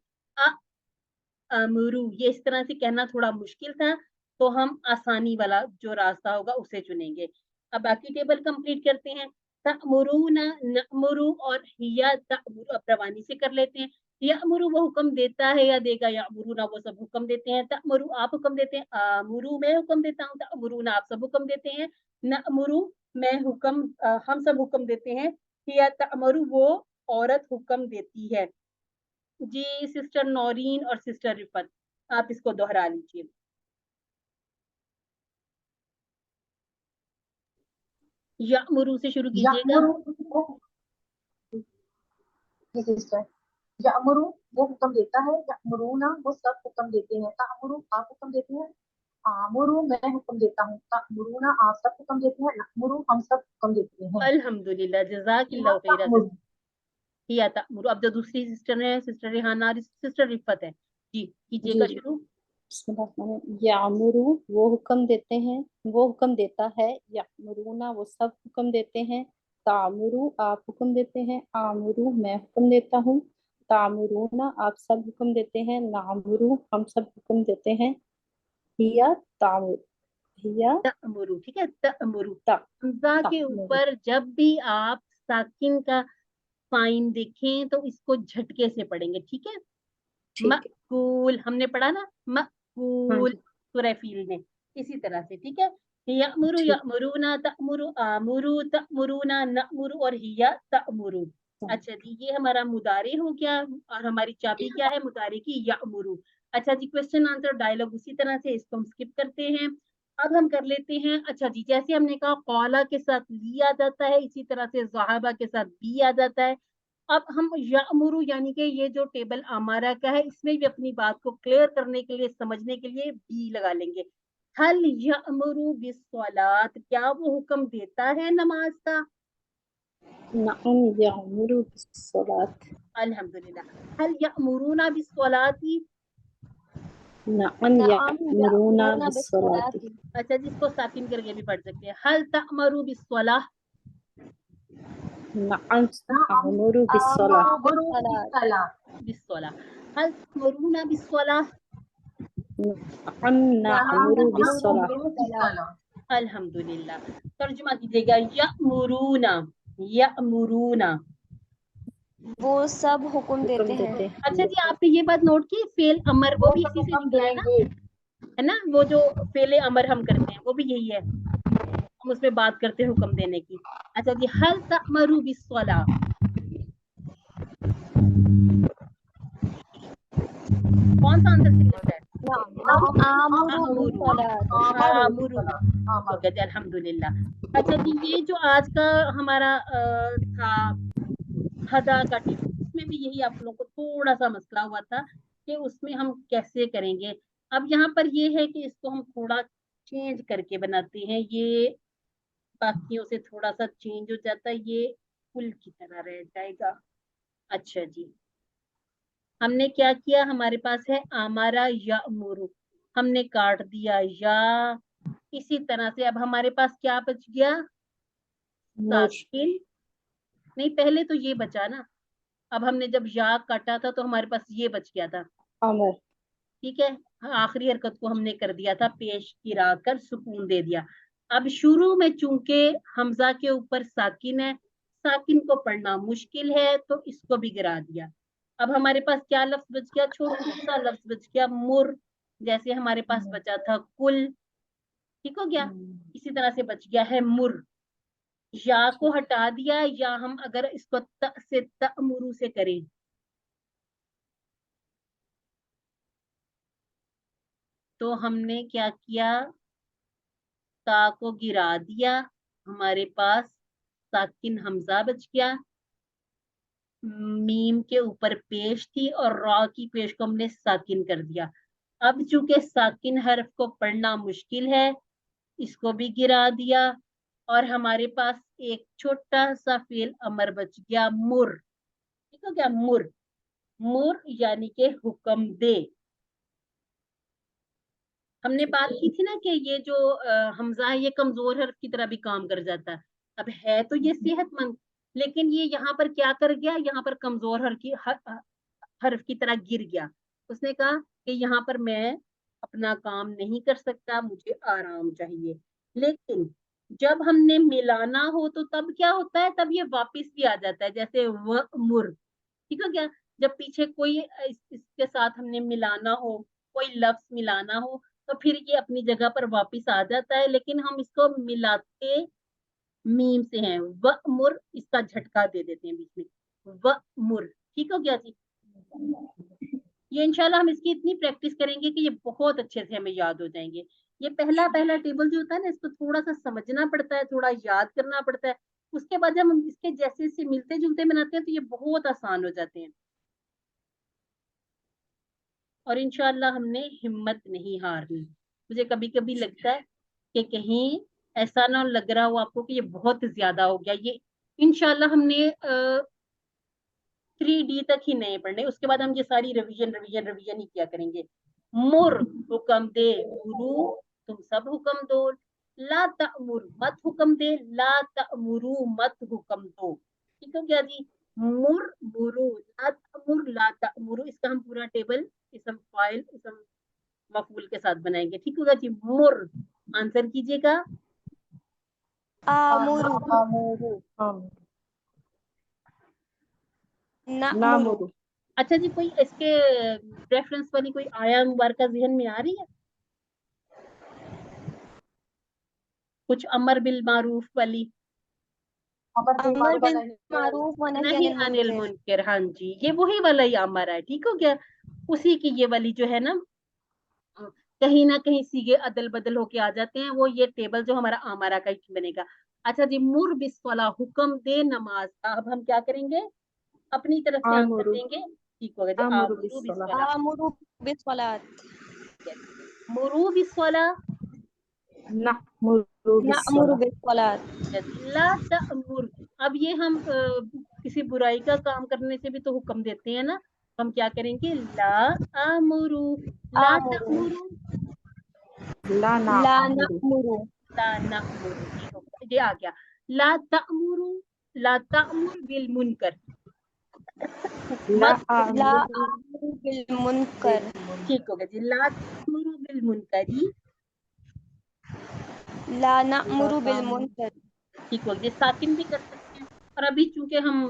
अमुरू। ये इस तरह से कहना थोड़ा मुश्किल था, तो हम आसानी वाला जो रास्ता होगा उसे चुनेंगे। अब बाकी टेबल कंप्लीट करते हैं। तअमुरूना, नअमुरू और हिया तअमुरू, अब रवानी से कर लेते हैं। यअमुरू वो हुक्म देता है या देगा, यअमुरूना वो सब हुक्म देते हैं, तअमुरू आप हुक्म देते हैं, आमुरू मैं हुक्म देता हूँ, तअमुरूना आप सब हुक्म देते हैं, नअमुरू मैं हुक्म हम सब हुक्म देते हैं, हिया तअमुरू वो औरत हुक्म देती है। जी सिस्टर नौरीन और सिस्टर रिफत, आप इसको दोहरा लीजिए। यअमुरू से शुरू कीजिएगा। सिस्टर, यअमुरू वो हुक्म देता है, यअमुरूना वो सब हुक्म देते हैं, तअमुरू आप हुक्म देते हैं, आमुरू मैं हुक्म देता हूँ, तअमुरूना आप सब हुक्म देते हैं, नअमुरू हम सब हुक्म देते हैं। अल्हम्दुलिल्लाह, जज़ाकिल्लाहु खैरा। हिया तअमुरू, अब जो दूसरी सिस्टर है सिस्टर रिहाना और सिस्टर रिफत है, जी कीजिएगा जी। शुरू। यामुरू वो हुक्म देते हैं, वो हुक्म देता है, यामुरूना वो सब हुक्म देते हैं, तामुरू आप हुक्म देते हैं, आमुरू मैं हुक्म देता हूँ, तामुरूना आप सब हुक्म देते हैं, नामुरू हम सब हुक्म देते हैं, हिया तामुर, हिया तअमुरू, ठीक है, तअमुरू। ता हमजा के तामुरू। ऊपर जब भी आप साकिन का साइन देखें तो इसको झटके से पढ़ेंगे, ठीक है। ठीक है। मकूल हमने पढ़ा ना, हाँ मकूल जी, सूरह फील में, इसी तरह से, ठीक है। यअमुरू ठीक। यअमुरूना, तअमुरू आमुरू, तअमुरूना नअमुरू और हिया तअमुरू। हाँ, अच्छा जी, ये हमारा मुदारे हो गया, और हमारी चाबी क्या है मुदारे की, यअमुरू। अच्छा जी, क्वेश्चन आंसर डायलॉग उसी तरह से, इसको हम स्किप करते हैं। अब हम कर लेते हैं, अच्छा जी, जैसे हमने कहा कौला के साथ ली आ जाता है, इसी तरह से ज़हाबा के साथ बी आ जाता है। अब हम यामुरू यानी कि ये जो टेबल अमारा का है, इसमें भी अपनी बात को क्लियर करने के लिए, समझने के लिए बी लगा लेंगे। हल यामुरू बिस्सलात, क्या वो हुक्म देता है नमाज का? नअम यामुरू बिस्सलात, अल्हम्दुलिल्लाह। हल यामुरूना बिस्सलाती, नअम यामुरूना बिस्सलात, अच्छा जी, इसको साकिन करके भी पढ़ सकते हैं। हल तअमरू बिस्सलाह, नअम यामुरू बिस्सलात, बिस्सलाह। हल तअमरूना बिस्सलाह, नअम यामुरू बिस्सलात, अल्हम्दुलिल्लाह। तर्जुमा कीजिएगा, यअमुरूना, यअमुरूना। वो सब हुक्म देते हैं। अच्छा जी, आपने ये बात नोट की, फेल अमर वो भी इसी से निकला है ना, वो जो फेल अमर हम करते हैं वो भी यही है, हम उसमें बात करते हैं हुक्म देने की। अच्छा जी, हल तअमरू बिस्सलाह, कौन सा आंसर सही होता है? आमुरू, अल्हम्दुलिल्लाह। अच्छा जी, ये जो आज का हमारा था हदा का टेबल, इसमें भी यही आप लोगों को थोड़ा सा मसला हुआ था کہ उसमें हम कैसे करेंगे। अब यहाँ पर ये है कि इसको हम थोड़ा चेंज करके बनाते हैं, ये बाकियों से थोड़ा सा चेंज हो जाता है, ये कुल की तरह रह जाएगा। अच्छा जी, हमने क्या किया, हमारे पास है आमारा यामुरु, हमने काट दिया या। इसी तरह से अब हमारे पास क्या बच गया, मुर साकिन नहीं, पहले तो ये बचा ना। अब हमने जब या काटा था तो हमारे पास ये बच गया था, अमर ठीक है। आखिरी हरकत को हमने कर दिया था पेश गिरा कर सुकून दे दिया। अब शुरू में चूंकि हमजा के ऊपर साकिन है, साकिन को पढ़ना मुश्किल है तो इसको भी गिरा दिया। अब हमारे पास क्या लफ्ज बच गया, छोटा सा लफ्ज बच गया मुर, जैसे हमारे पास बचा था कुल, ठीक हो गया। इसी तरह से बच गया है मुर। या को हटा दिया, या हम अगर इसको त से तमुरु से करें, तो हमने क्या किया, ता को गिरा दिया, हमारे पास साकिन हमजा बच गया, मीम के ऊपर पेश थी और रा की पेश को हमने साकिन कर दिया। अब चूंकि साकिन हर्फ को पढ़ना मुश्किल है, इसको भी गिरा दिया, और हमारे पास एक छोटा सा फेल अमर बच गया मुर, ठीक हो गया मुर। मुर यानी के हुक्म दे। हमने बात की थी ना कि ये जो हमजा है ये कमजोर हर्फ की तरह भी काम कर जाता है। अब है तो ये सेहतमंद, लेकिन ये यहाँ पर क्या कर गया, यहाँ पर कमजोर हर्फ की तरह गिर गया। उसने कहा कि यहाँ पर मैं अपना काम नहीं कर सकता, मुझे आराम चाहिए। लेकिन जब हमने मिलाना हो तो तब क्या होता है, तब ये वापिस भी आ जाता है, जैसे व मुर, ठीक है क्या। जब पीछे कोई इसके साथ हमने मिलाना हो, कोई लफ्ज मिलाना हो, तो फिर ये अपनी जगह पर वापिस आ जाता है, लेकिन हम इसको मिलाते मीम से हैं, व मुर, इसका झटका दे देते हैं बीच में, व मुर, ठीक हो गया जी। ये इंशाल्लाह हम इसकी इतनी प्रैक्टिस करेंगे कि ये बहुत अच्छे से हमें याद हो जाएंगे। ये पहला पहला टेबल जो होता है ना, इसको थोड़ा सा समझना पड़ता है, थोड़ा याद करना पड़ता है। उसके बाद जब हम इसके जैसे से मिलते जुलते बनाते हैं तो ये बहुत आसान हो जाते हैं। और इंशाल्लाह हमने हिम्मत नहीं हारनी। मुझे कभी कभी लगता है कि कहीं ऐसा ना लग रहा हो आपको कि ये बहुत ज्यादा हो गया। ये इंशाल्लाह हमने 3D तक ही नए पढ़ने, उसके बाद हम ये सारी रिवीजन रिवीजन रिवीजन ही किया करेंगे। मुर हुक्म दे, गुरु तुम सब हुक्म दो, ला तअमुर मत हुक्म दे, ला तअमुरु मत हुक्म दो, ठीक है क्या जी। मुर मुरु, ला तअमुर ला तअमुरु, इसका हम पूरा टेबल इसम फाइल इसम मफूल के साथ बनाएंगे, ठीक होगा जी। मुर, आंसर कीजिएगा। आमुरु आमुरु नअमुरु नामुरु अच्छा जी, कोई इसके रेफरेंस वाली कोई आया मुबारका जहन में आ रही है, कुछ अमर बिल मारूफ वाली? अमर बिल मारूफ व नही नहीं अनिल अनिल मुनकर। मुनकर, हाँ जी, ये वही वाला ही अमर है, ठीक हो गया। उसी की ये वाली जो है ना, कहीं ना कहीं सीगे अदल बदल होके आ जाते हैं, वो ये टेबल जो हमारा आमारा का ही बनेगा। अच्छा जी, मुर बिस्वला हुक्म दे नमाज का। अब हम क्या करेंगे, अपनी तरफ से आंसर आमुरु देंगे, ठीक होगा जी। आमुरु आमुरु बिस्सलाह बिस्वला, आमुरु बिस्सलात मुरू बिस्वला, नअमुरु नअमुरु बिस्सलाह बिस्सलात ला तअमुर। अब ये हम किसी बुराई का काम करने से भी तो हुक्म देते हैं ना, हम क्या करेंगे, ला आमुरु ला आमुरु तअमुरु ला ला नअमुरु नअमुरु ला नअमुरु, ठीक हो गया, ये आ गया। ला तअमुरु ला तअमुर बिल मुनकर, ला मत ला आमुरु आमुरु बिल मुनकर ठीक हो गया जी। ला तअमुरु बिल मुनकरी, ला नअमुरु बिल मुनकर। ठीक हो गया। साकिन भी कर सकते हैं, और अभी चूंकि हम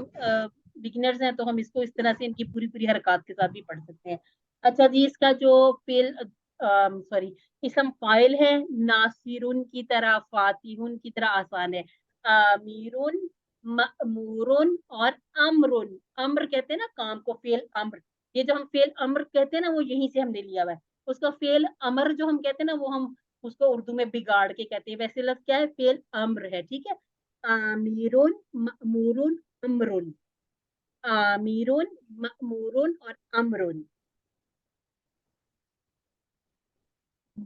बिगिनर्स हैं तो हम इसको इस तरह से इनकी पूरी पूरी हरकत के साथ भी पढ़ सकते हैं। अच्छा जी, इसका जो फेल सॉरी इसम फाइल है, नासिरुन की तरह फातिहुन की तरह आसान है। आमीरुन, मअमूरुन और अमरुन, अम्र कहते हैं ना काम को, फेल अम्र, ये जो हम फेल अम्र कहते हैं ना वो यहीं से हमने लिया हुआ है। उसका फेल अमर जो हम कहते हैं ना, वो हम उसको उर्दू में बिगाड़ के कहते हैं, वैसे लफ्ज क्या है, फेल अम्र है, ठीक है। आमीरुन, मअमूरुन, अमरुन, आमीरुन, मअमूरुन और अमरुन,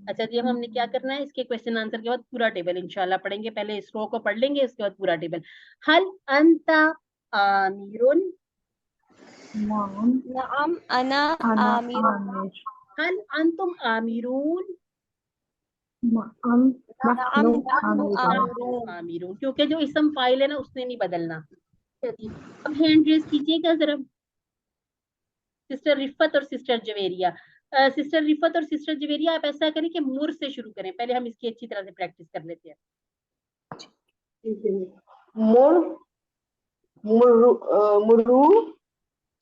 अच्छा जी, अब हमने क्या करना है, इसके क्वेश्चन आंसर के बाद पूरा टेबल इंशाल्लाह पढ़ेंगे। पहले इस रो को पढ़ लेंगे, उसके बाद पूरा टेबल। हल अंता आमिरुन, नाम नअम अना अना आमिर आमिर हल अंतुम आमिरून, नाम नअम नहनु नहनु आमिरून आमिरून आमिरून, क्योंकि जो इसम फाइल है ना उसने नहीं बदलना। अच्छा जी, अब हैंड रेस कीजिएगा जरा सिस्टर रिफत और सिस्टर जवेरिया। सिस्टर रिफत और सिस्टर जवेरिया, आप ऐसा करें कि मुर से शुरू करें, पहले हम इसकी अच्छी तरह से प्रैक्टिस कर लेते हैं। मुर मुरु मुरु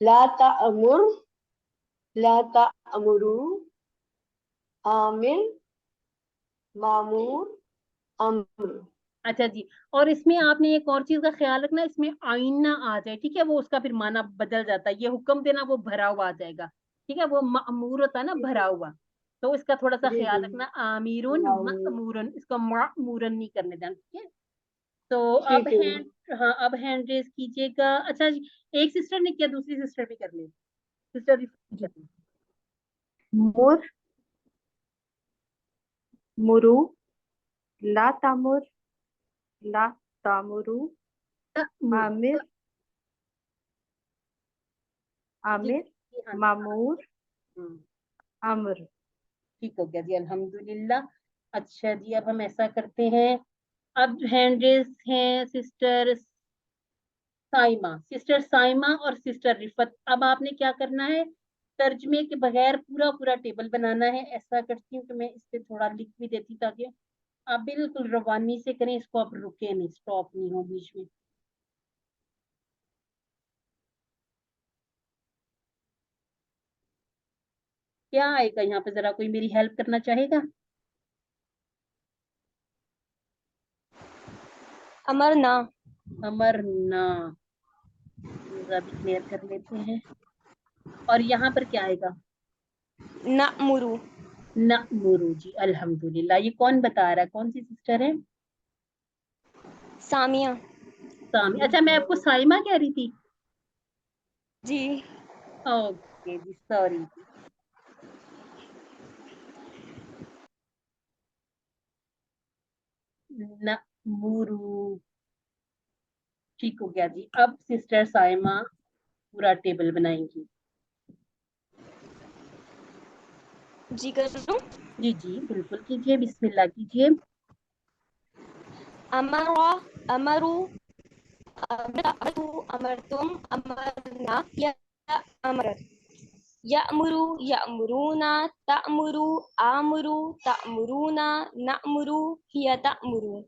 ला तामुर ला तामुरु आमिर मामूर अम्र। अच्छा जी, और इसमें आपने एक और चीज का ख्याल रखना, इसमें आइन ना आ जाए, ठीक है, वो उसका फिर माना बदल जाता है। ये हुक्म देना वो भरा हुआ आ जाएगा, ठीक है, वो मामूर होता है ना भरा हुआ, तो इसका थोड़ा सा जी ख्याल जी रखना। आमिरुन मामूर मामूरन, इसको मामूरन नहीं करने देना, ठीक है। तो अब ठीक है। हैंड, हाँ अब हैंड रेस कीजिएगा। अच्छा जी, एक सिस्टर ने किया, दूसरी सिस्टर भी कर ले, सिस्टर भी कर ले। मुर मुरु ला तामुर ला तामुरु आमिर आमिर जी हाँ जी, मामूर हम्म, अम्र। ठीक हो गया जी, अल्हम्दुलिल्लाह। अच्छा जी, अब हम ऐसा करते हैं, अब हैंड रेस हैं सिस्टर साइमा, सिस्टर साइमा और सिस्टर रिफत। अब आपने क्या करना है, तर्जमे के बगैर पूरा पूरा टेबल बनाना है। ऐसा करती हूँ कि मैं इस पे थोड़ा लिख भी देती ताकि आप बिल्कुल रवानी से करें इसको, आप रुके नहीं, स्टॉप नहीं हो बीच में। क्या आएगा यहाँ पे, जरा कोई मेरी हेल्प करना चाहेगा? अमरना अमरना, जरा भी क्लियर कर लेते हैं। और यहाँ पर क्या आएगा? नअमुरु नअमुरु जी, अल्हम्दुलिल्लाह। ये कौन बता रहा है, कौन सी सिस्टर है? सामिया सामी, अच्छा मैं आपको साइमा कह रही थी। जी ओके जी, सॉरी। नअमुरु, ठीक हो गया जी। अब सिस्टर साइमा पूरा टेबल बनाएंगी। जी कर दूं। जी जी बिल्कुल कीजिए, बिस्मिल्लाह कीजिए। अमरा अमरु अमरतु अमरतुम अमरना अमरत यअमुरु यअमुरूना तअमुरु आमुरु तअमुरूना नअमुरु हिया तअमुरु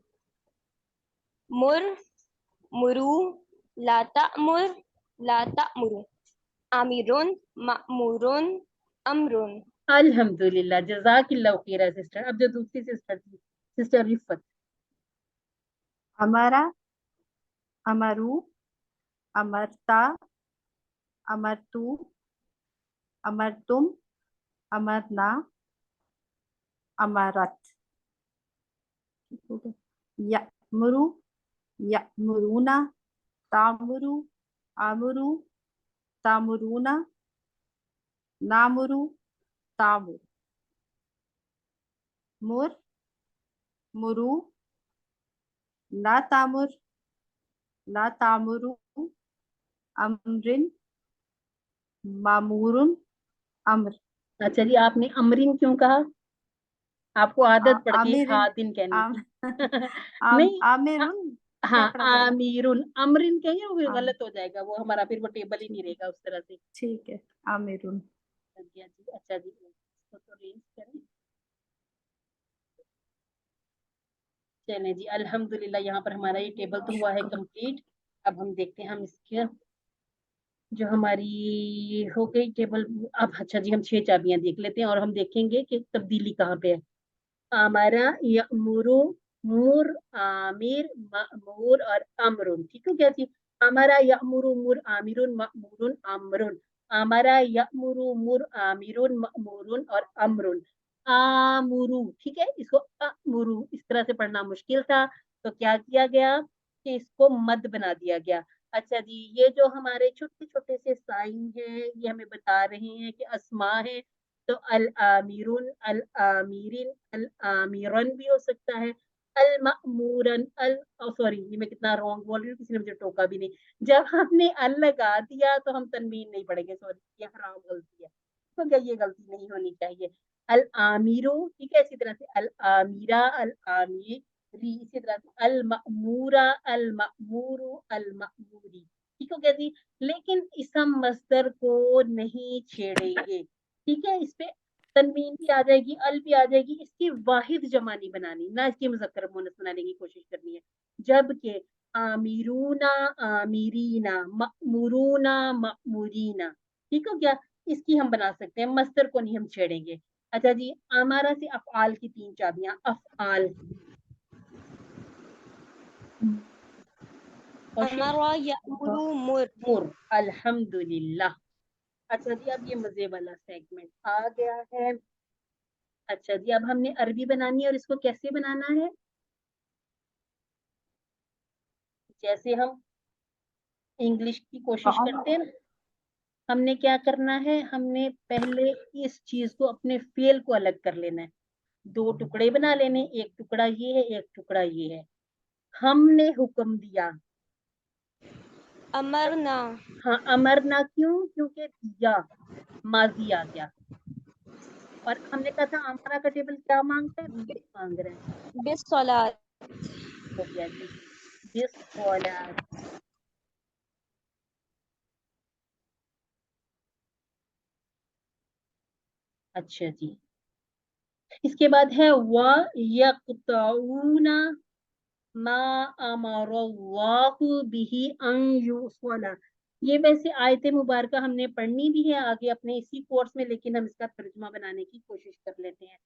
मुर मुरु ला तअमुर ला तअमुरु आमिरुन मअमुरुन अमरुन। अल्हम्दुलिल्लाह, जज़ाकिल्लाह खैरा सिस्टर। अब जो दूसरी सिस्टर थी, सिस्टर रिफत। अमरा अमरु अमरता अमरतु अमरतुम अमरना अमरत। यअमुरु यअमुरूना तामुरु आमुरु तामुरूना नामुरु तामुर। मुर मुरु ला तामुर ला तामुरु अमरिन मामूरुन अम्र। अच्छा जी, आपने अमरीन क्यों कहा? आपको आदत पड़ गई आमिर खातिन कहने आम, की। आम, नहीं, आमिरुन क्या हाँ पढ़ा जाएगा? आमिरुन, अमरीन कहेंगे वो आम, गलत हो जाएगा, वो हमारा फिर वो टेबल ही नहीं रहेगा उस तरह से। ठीक है आमिरुन। अच्छा जी, इसको तो रेंज करें। चले जी, अल्हम्दुलिल्लाह, यहाँ पर हमारा ये टेबल तो हुआ है कंप्लीट। अब हम देखते हैं, हम इसके जो हमारी हो गई टेबल। अब अच्छा जी, हम 6 चाबियां देख लेते हैं और हम देखेंगे कि तब्दीली कहाँ पे है। हमारा यमुरु, मुर, आमिर, मअमूर और अमरुन, ठीक है क्या जी? हमारा यमुरु मुर आमिरुन मअमूरुन अमरुन, हमारा यमुरु मुर आमिरुन मअमूरुन और अमरुन। आमुरु, ठीक है, इसको अमुरु इस तरह से पढ़ना मुश्किल था, तो क्या किया गया कि इसको मद बना दिया गया। अच्छा जी, ये जो हमारे छोटे छोटे से साइन हैं, ये हमें बता रहे हैं कि अस्मा है, तो अल आमिरुन, अल आमिरिन, अल आमिरन भी हो सकता है, अल मामूरन, सॉरी ये मैं कितना रॉन्ग बोल रही हूँ, किसी ने मुझे टोका भी नहीं। जब हमने अल लगा दिया तो हम तनवीन नहीं पढ़ेंगे, सॉरी ये हराम गलती है, तो क्या ये गलती नहीं होनी चाहिए। अल आमिरो, ठीक है, इसी तरह से अल आमिरा, अल आमिरी, इसी तरह से अल मामूरा, अल मामूरू, अल मामूरी, ठीक हो गया जी। लेकिन इसम मस्दर को नहीं छेड़ेंगे, ठीक है, इस पे तनवीन भी आ जाएगी, अल भी आ जाएगी, इसकी वाहिद जमा नहीं बनानी, ना इसकी मुज़क्कर मुअन्नस बनाने की कोशिश करनी है। जबकि आमिरूना, आमिरीना, मअमुरूना, मअमुरीना, ठीक हो गया, इसकी हम बना सकते हैं, मस्दर को नहीं हम छेड़ेंगे। अच्छा जी, अमारा से अफ़आल की 3 चाबियां। अफ़आल, अमरा यअमुरु मुर, मुर, अल्हम्दुलिल्लाह। अच्छा जी, अब ये मजे वाला सेगमेंट आ गया है। अच्छा जी, अब हमने अरबी बनानी है, और इसको कैसे बनाना है, जैसे हम इंग्लिश की कोशिश करते हैं ना, हमने क्या करना है, हमने पहले इस चीज को, अपने फेल को अलग कर लेना है, 2 टुकड़े बना लेने, एक टुकड़ा ये है, एक टुकड़ा ये है। हमने हुक्म दिया, अमरना, हाँ अमरना, क्यों, क्योंकि दिया माजी आ गया, और हमने कहा था अमरा का टेबल क्या मांगता है, बिल मांग रहे हैं, बिस्सलात, हो गया जी, बिस्सलात। अच्छा जी, इसके बाद है व यक़तऊना मा अमरल्लाहु बिही अन युसला। ये वैसे आयत मुबारका हमने पढ़नी भी है आगे अपने इसी कोर्स में, लेकिन हम इसका तर्जुमा बनाने की कोशिश कर लेते हैं।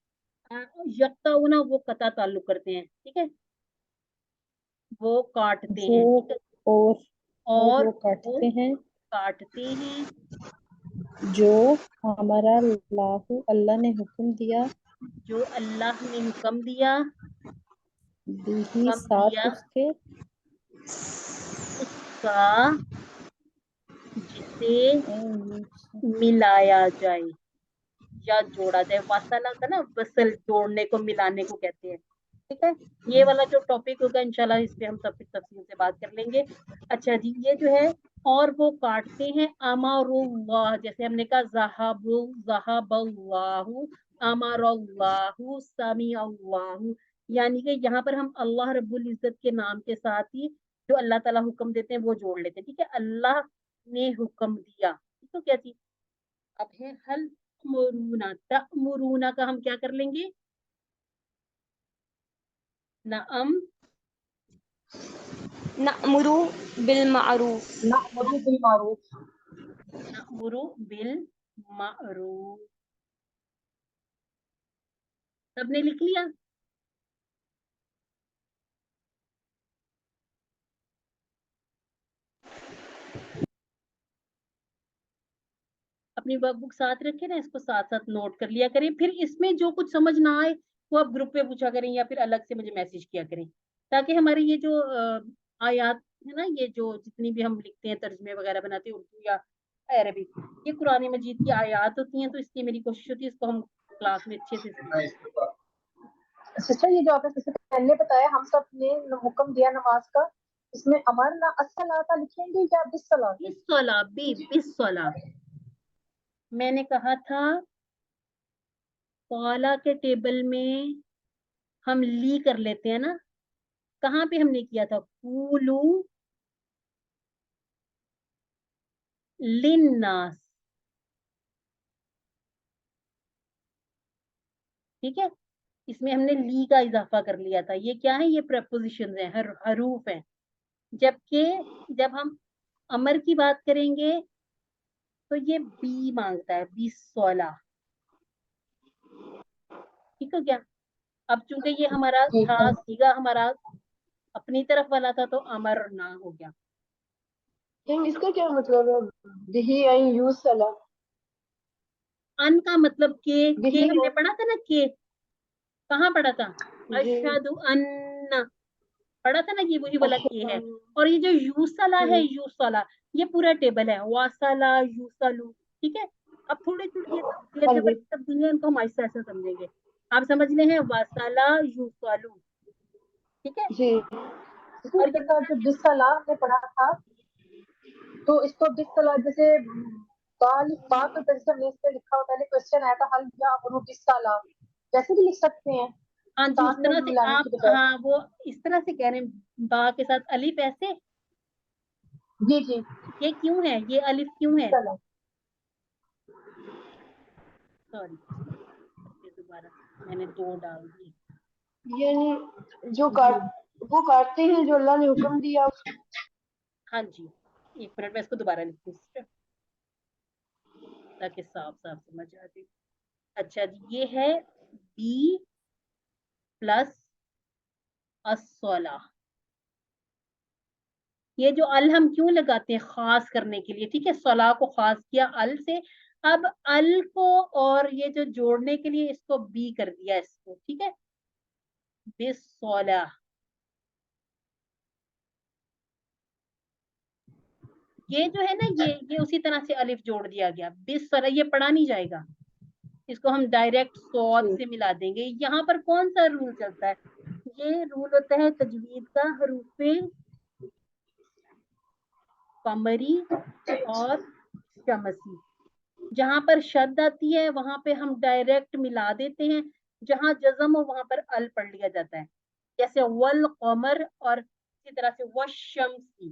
यक़तऊना वो कता ताल्लुक करते हैं, ठीक है, वो काटते हैं, वो ठीक है, और और वो वो काटते हैं काटते हैं, जो हमारा अल्लाह अल्लाह ने हुक्म दिया, जो अल्लाह ने हुक्म दिया, बिही हुक्म साथ दिया उसके, उसका, जिसे अन मिलाया जाए या जोड़ा जाए। वसल होता है ना, वसल जोड़ने को, मिलाने को कहते हैं, ठीक है। ये वाला जो टॉपिक होगा इंशाल्लाह इस पे हम सब तफसील से बात कर लेंगे। अच्छा जी, ये जो है, और वो काटते हैं अमरुल्लाह, जैसे हमने कहा ज़हाबु, ज़हाबल्लाहु, अमरुल्लाहु, समीअल्लाहु, यानी कि यहाँ पर हम अल्लाह रब्बुल इज्जत के नाम के साथ ही जो अल्लाह ताला हुक्म देते हैं वो जोड़ लेते हैं, ठीक है। अल्लाह ने हुक्म दिया, ठीक है क्या चीज। अब है हल मुरूना, तमुरूना का हम क्या कर लेंगे, नअम, नअमुरु बिल मारूफ, नअमुरु बिल मारूफ, नअमुरु बिल मारूफ। सबने लिख लिया, अपनी वर्कबुक साथ रखे ना, इसको साथ साथ नोट कर लिया करें। फिर इसमें जो कुछ समझ ना आए वो आप ग्रुप पे पूछा करें, या फिर अलग से मुझे मैसेज किया करें, ताकि हमारी ये जो आयात है ना, ये जो जितनी भी हम लिखते हैं, तर्जमे वगैरह बनाते हैं उर्दू या अरबी, ये कुरान मजीद की आयात होती हैं, तो इसलिए मेरी कोशिश होती है इसको हम क्लास में अच्छे से सीखें। सिस्टर ये जो आपने सबसे पहले बताया, हम सब ने हुक्म दिया नमाज का, इसमें अमरना अस्सलाता लिखेंगे या बिस्सलाता? बिस्सला, बिस्सला। मैंने कहा था कौला के टेबल में हम ली कर लेते हैं ना, कहाँ पे हमने किया था, कूलू लिन्नास, ठीक है, इसमें हमने ली का इजाफा कर लिया था। ये क्या है, ये प्रपोजिशंस हैं, हरूफ हैं। जबकि जब हम अमर की बात करेंगे तो ये बी मांगता है, बी 16, ठीक है क्या। अब चूंकि ये हमारा ठीक था, है, सीगा हमारा अपनी तरफ वाला था, तो अमर ना हो गया। इसका क्या मतलब है? बिही अन युसला, अन का मतलब के बिही हमने और पढ़ा था ना, के कहाँ पढ़ा था, जी अशहदु अन्ना, पढ़ा था ना, ये वही वाला के है। अच्छा, और ये जो यूसला है, यूसला, ये पूरा टेबल है, वासला यूसलू, ठीक है। अब थोड़े थोड़े ये हाँ जबर जी की तब्दीलियां, इनको हम ऐसे ऐसे समझेंगे। आप समझ ले हैं वसाला युसालू, ठीक है। जी। और इसी प्रकार जो बिस्सला ने पढ़ा था, तो इसको बिस्सला जैसे बाल बा तो जैसे हमने इस पे लिखा हुआ, पहले क्वेश्चन आया था हल या अमरू बिस्सला, वैसे भी लिख सकते हैं हाँ जी, उस साथ में तरह से मिलाने आप, की बजाय। हाँ वो इस तरह से कह रहे हैं, बा के साथ अलिफ ऐसे, जी जी ये क्यों है, ये अलिफ क्यों है? बिस्सला। सॉरी, दोबारा मैंने 2 डाल दिए। यानी जो काट वो काटते हैं जो अल्लाह ने हुक्म दिया। हाँ जी, 1 मिनट में इसको दोबारा लिखती हूँ ताकि साफ साफ समझ आ जाए। अच्छा जी, ये है बी प्लस अस्सला। ये जो अल हम क्यों लगाते हैं, खास करने के लिए, ठीक है। सला को खास किया अल से, अब अल को और ये जो जोड़ने के लिए इसको बी कर दिया इसको, ठीक है, बिस्सला। ये जो है ना, ये उसी तरह से अलिफ जोड़ दिया गया, बिस्सला, ये पढ़ा नहीं जाएगा, इसको हम डायरेक्ट सौद से मिला देंगे। यहाँ पर कौन सा रूल चलता है, ये रूल होता है तजवीद का, हरूफे कमरी और शमसी। जहां पर शद आती है वहां पे हम डायरेक्ट मिला देते हैं, जहां जज्म हो वहां पर अल पढ़ लिया जाता है, जैसे वल कमर और इसी तरह से वशमसी,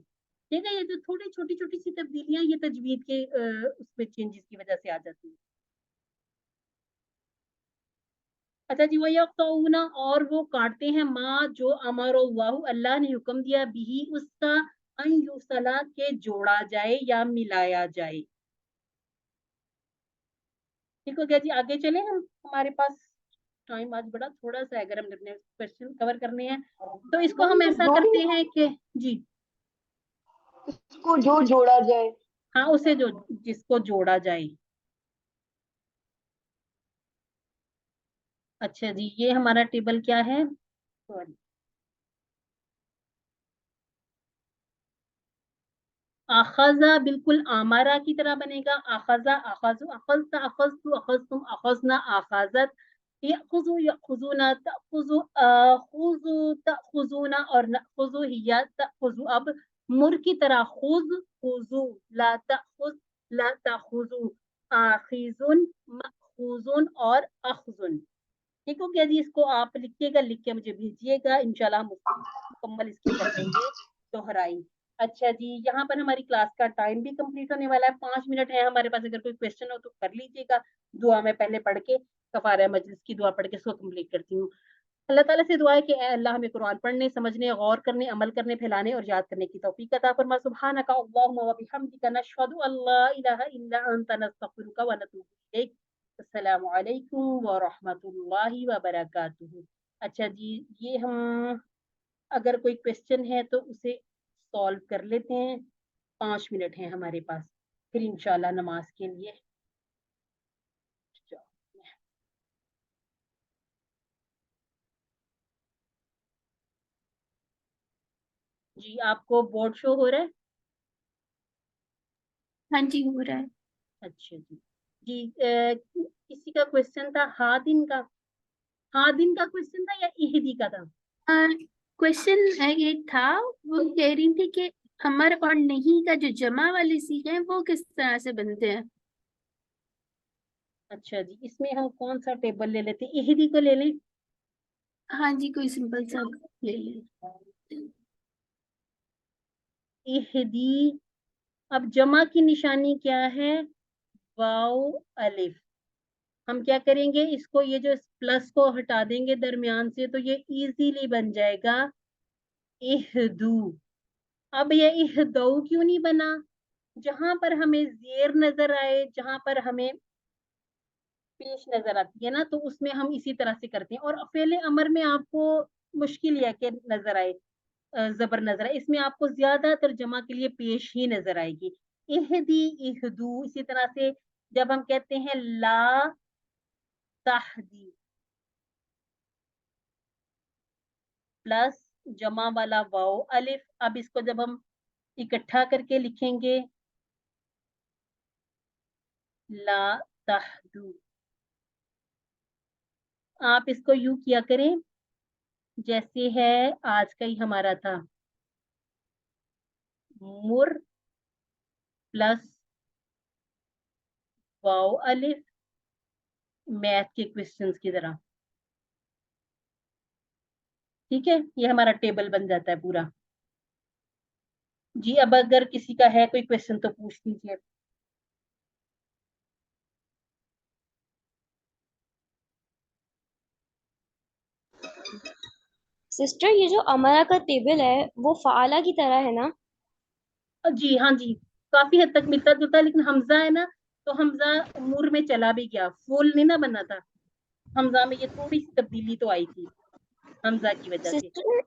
ठीक है। ये जो थोड़ी छोटी छोटी सी तब्दीलियां, ये तजवीद के उसमें चेंजेस की वजह से आ जाती है। अच्छा जी, वयक़तऊना, और वो काटते हैं, माँ जो अमरल्लाहु, अल्लाह ने हुक्म दिया, बिही उसका, अन युसला के जोड़ा जाए या मिलाया जाए। ठीक हो गया जी, आगे चले हम, हमारे पास टाइम आज बड़ा थोड़ा सा है, अगर हम अपने क्वेश्चन कवर करने हैं तो इसको हम ऐसा करते हैं कि जी, इसको जो जोड़ा जाए। हाँ उसे जो, जिसको जोड़ा जाए। अच्छा जी, ये हमारा टेबल क्या है, सॉरी, आखजा बिल्कुल आमारा की तरह बनेगा, आखजा आखजु, अखजता अखजतु, अखजतुम अखजना, आखजत, यखुजु यखुजुना, तखुजु आखुजु तखुजुना, और नखुजु हिया तखुजु। अब मुर की तरह, खुज खुजु, ला तखुज ला तखुजु, आखिजुन मखुजुन और अखजुन। ठीक हो गया जी, इसको आप लिखिएगा, लिख के मुझे भेजिएगा, इंशाल्लाह हम मुकम्मल इसकी कर लेंगे दोहराई। अच्छा जी, यहाँ पर हमारी क्लास का टाइम भी कंप्लीट होने वाला है, 5 मिनट है हमारे पास, अगर कोई क्वेश्चन हो तो कर लीजिएगा। दुआ मैं पहले पढ़ के, कफारा मजलिस की दुआ पढ़ के इसको कंप्लीट करती हूँ। अल्लाह ताला से दुआ है कि अल्लाह हमें कुरान पढ़ने, समझने, गौर करने, अमल करने, फैलाने और याद करने की तौफीक अता फरमा। सुब्हानका अल्लाहुम्मा व बिहम्दिका, नशहदु अल्ला इलाहा इल्ला अंता, नस्तगफिरुका व नतूबु इलैक। अस्सलामु अलैकुम व रहमतुल्लाहि व बरकातुहू। अच्छा जी, ये हम, अगर कोई क्वेश्चन है तो उसे सॉल्व कर लेते हैं, 5 मिनट हैं हमारे पास, फिर इंशाल्लाह नमाज के लिए। जी, आपको बोर्ड शो हो रहा है? हाँ जी, हो रहा है। अच्छा जी, जी किसी का क्वेश्चन था, हादिन का, हादिन का क्वेश्चन था या इहदी का था? क्वेश्चन ये था, वो कह रही थी कि अमर और नहीं का जो जमा वाले सीखे हैं वो किस तरह से बनते हैं। अच्छा जी, इसमें हम कौन सा टेबल ले लेते हैं, इहदी को ले लें? हाँ जी, कोई सिंपल सा ले लें। इहदी, अब जमा की निशानी क्या है, वाव अलिफ। हम क्या करेंगे, इसको, ये जो प्लस को हटा देंगे दरमियान से, तो ये इजीली बन जाएगा इहदू। अब ये इहदऊ क्यों नहीं बना, जहां पर हमें जेर नजर आए, जहां पर हमें पेश नजर आती है ना, तो उसमें हम इसी तरह से करते हैं। और फेले अमर में आपको मुश्किल है कि नजर आए, जबर नजर आए, इसमें आपको ज्यादातर जमा के लिए पेश ही नजर आएगी, इहदी इहदू। इसी तरह से जब हम कहते हैं ला ताहदी, प्लस जमा वाला वाओ अलिफ, अब इसको जब हम इकट्ठा करके लिखेंगे, ला तहदू। आप इसको यूं किया करें जैसे है आज का ही हमारा था, मुर प्लस वाओ अलिफ, मैथ के क्वेश्चंस की तरह। ठीक है, ये हमारा टेबल बन जाता है पूरा। जी अब अगर किसी का है कोई क्वेश्चन तो पूछ लीजिए। सिस्टर ये जो अमरा का टेबल है वो फाला की तरह है ना? जी हाँ जी, काफी हद तक मिलता जुलता है, लेकिन हमजा है ना, तो हमजा मुर में चला भी गया, फुल नहीं ना बना था। हमजा में ये थोड़ी सी तब्दीली तो आई थी हमजा की वजह से। सिस्टर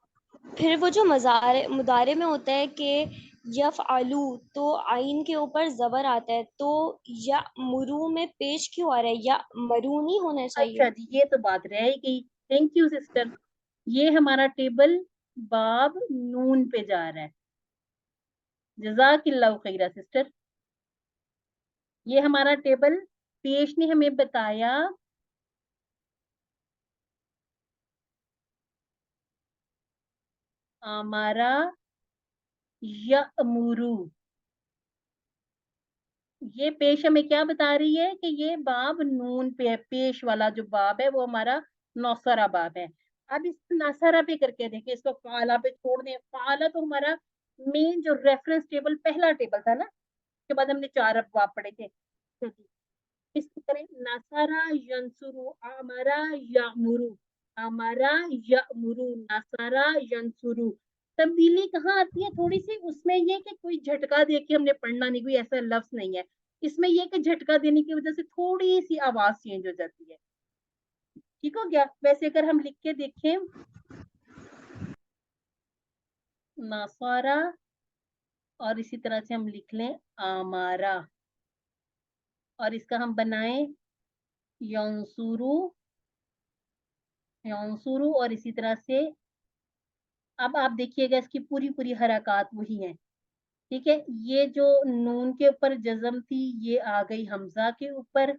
फिर वो जो मुदारे में होता है कि यफ़अलू, तो आइन के ऊपर जबर आता है, तो या मुरू में पेश क्यों आ रहा है? या मरू नहीं होना अच्छा चाहिए? जी, ये तो बात रह ही गई। Thank you sister. ये हमारा टेबल बाब नून पे जा रहा है। जज़ाकिल्लाहु खैरा सिस्टर। ये हमारा टेबल पेश ने हमें बताया हमारा यअमुरू। ये पेश हमें क्या बता रही है कि ये बाब नून पे है, पेश वाला जो बाब है वो हमारा नौसरा बाब है। अब इसको नासरा पे करके देखें, इसको फाला पे छोड़ दें। फाला तो हमारा मेन जो रेफरेंस टेबल पहला टेबल था ना, उसके बाद हमने 4 अबवाब पढ़े थे। इसको करें नासरा यंसुरु, अमरा यामुरु, अमरा यामुरु, नासरा यंसुरु। तब्दीली कहाँ आती है थोड़ी सी उसमें, ये कि कोई झटका दे के हमने पढ़ना नहीं, कोई ऐसा लफ्ज नहीं है इसमें, ये कि झटका देने की वजह से थोड़ी सी आवाज चेंज हो जाती है। ठीक हो गया। वैसे अगर हम लिख के देखें नासारा और इसी तरह से हम लिख लें आमारा, और इसका हम बनाएं यंसुरु, यंसुरु, और इसी तरह से अब आप देखिएगा इसकी पूरी पूरी हरकत वही है। ठीक है, ये जो नून के ऊपर जज़म थी ये आ गई हमजा के ऊपर,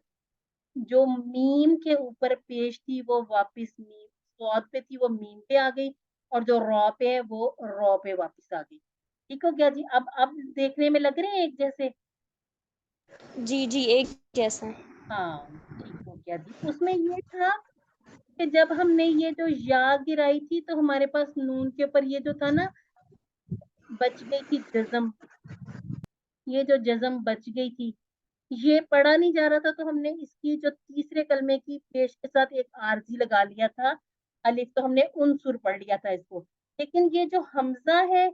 जो मीम के ऊपर पेश थी वो वापस मीम स्वाद पे थी, वो मीम पे आ गई, और जो रॉ पे है वो रॉ पे वापस आ गई। ठीक हो गया जी। अब देखने में लग रहे हैं एक जैसे? जी जी एक जैसा। हाँ ठीक हो गया जी। उसमें ये था कि जब हमने ये जो या गिराई थी तो हमारे पास नून के ऊपर ये जो था ना, बच गई थी जज़म, ये जो जज़म बच गई थी, ये पढ़ा नहीं जा रहा था, तो हमने इसकी जो तीसरे कलमे की पेश के साथ एक आरजी लगा लिया था अलिफ, तो हमने उनसुर पढ़ लिया था इसको। लेकिन ये जो हमजा है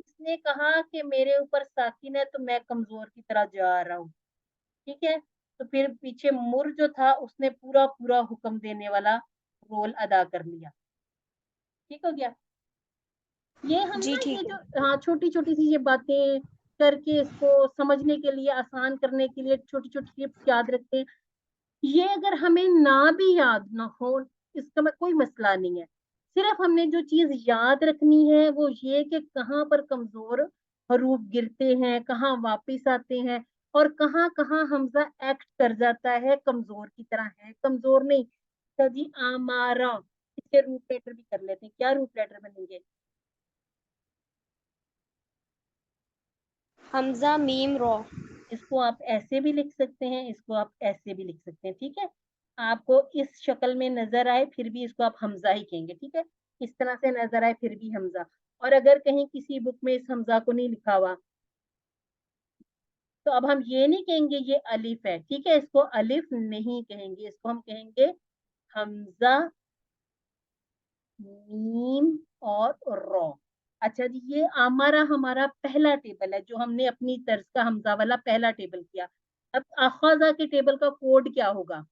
इसने कहा कि मेरे ऊपर साकिन है तो मैं कमजोर की तरह जा रहा हूँ। ठीक है, तो फिर पीछे मुर जो था उसने पूरा पूरा हुक्म देने वाला रोल अदा कर लिया। ठीक हो गया। ये हम जी ना ये ठीक जो है। हाँ छोटी छोटी सी ये बातें करके इसको समझने के लिए, आसान करने के लिए छोटी छोटी टिप्स याद रखते हैं। ये अगर हमें ना भी याद ना हो इसका में कोई मसला नहीं है, सिर्फ हमने जो चीज याद रखनी है वो ये कि कहाँ पर कमजोर हरूफ गिरते हैं, कहाँ वापिस आते हैं, और कहाँ कहाँ हमजा एक्ट कर जाता है कमजोर की तरह, है कमजोर नहीं। तो जी आमारा, इसके रूट लेटर भी कर लेते हैं। क्या रूट लेटर बनेंगे? Hamza meme raw. इसको आप ऐसे भी लिख सकते हैं, इसको आप ऐसे भी लिख सकते हैं। ठीक है, आपको इस शक्ल में नजर आए फिर भी इसको आप हमजा ही कहेंगे। ठीक है, इस तरह से नजर आए फिर भी हमजा। और अगर कहीं किसी बुक में इस हमजा को नहीं लिखा हुआ तो अब हम ये नहीं कहेंगे ये अलिफ है। ठीक है, इसको अलिफ नहीं कहेंगे, इसको हम कहेंगे हमजा मीम और रॉ। अच्छा जी, ये हमारा पहला टेबल है जो हमने अपनी तर्ज का हमजा वाला पहला टेबल किया। अब अखज़ा के टेबल का कोड क्या होगा?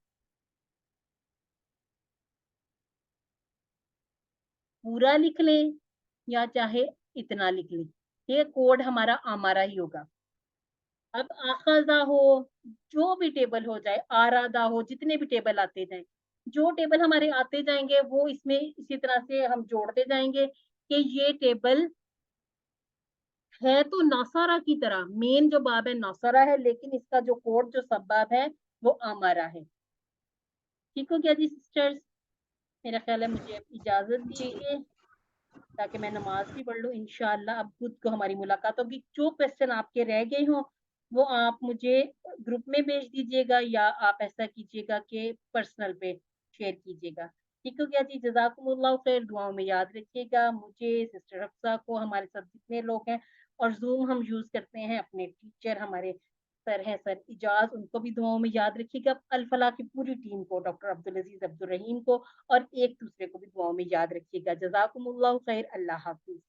पूरा लिख लें या चाहे इतना लिख लें, ये कोड हमारा ही होगा। अब अखज़ा हो, जो भी टेबल हो जाए, आरादा हो, जितने भी टेबल आते जाए, जो टेबल हमारे आते जाएंगे वो इसमें इसी तरह से हम जोड़ते जाएंगे कि ये टेबल ہے तो नासारा की तरह, मेन जो बाब है नासारा है, लेकिन इसका जो कोड जो सब बाब है वो अमारा है। ठीक हो गया जी सिस्टर्स? मेरा ख्याल है मुझे अब इजाजत दीजिए ताकि मैं नमाज भी पढ़ लूँ इंशाअल्लाह। अब खुद को हमारी मुलाकात होगी। जो क्वेश्चन आपके रह गए हों वो आप मुझे ग्रुप में भेज दीजिएगा या आप ऐसा कीजिएगा कि पर्सनल पे शेयर कीजिएगा। ठीक हो गया जी? जज़ाकुमुल्लाह खैर। दुआओं में याद रखिएगा मुझे, सिस्टर हफ्सा को, हमारे साथ जितने लोग हैं, और जूम हम यूज करते हैं, अपने टीचर हमारे सर हैं सर इजाज, उनको भी दुआओं में याद रखिएगा। अल फलाह की पूरी टीम को, डॉक्टर अब्दुल अजीज अब्दुल रहीम को, और एक दूसरे को भी दुआओं में याद रखिएगा। जज़ाकुमुल्लाह खैर। अल्लाह हाफिज।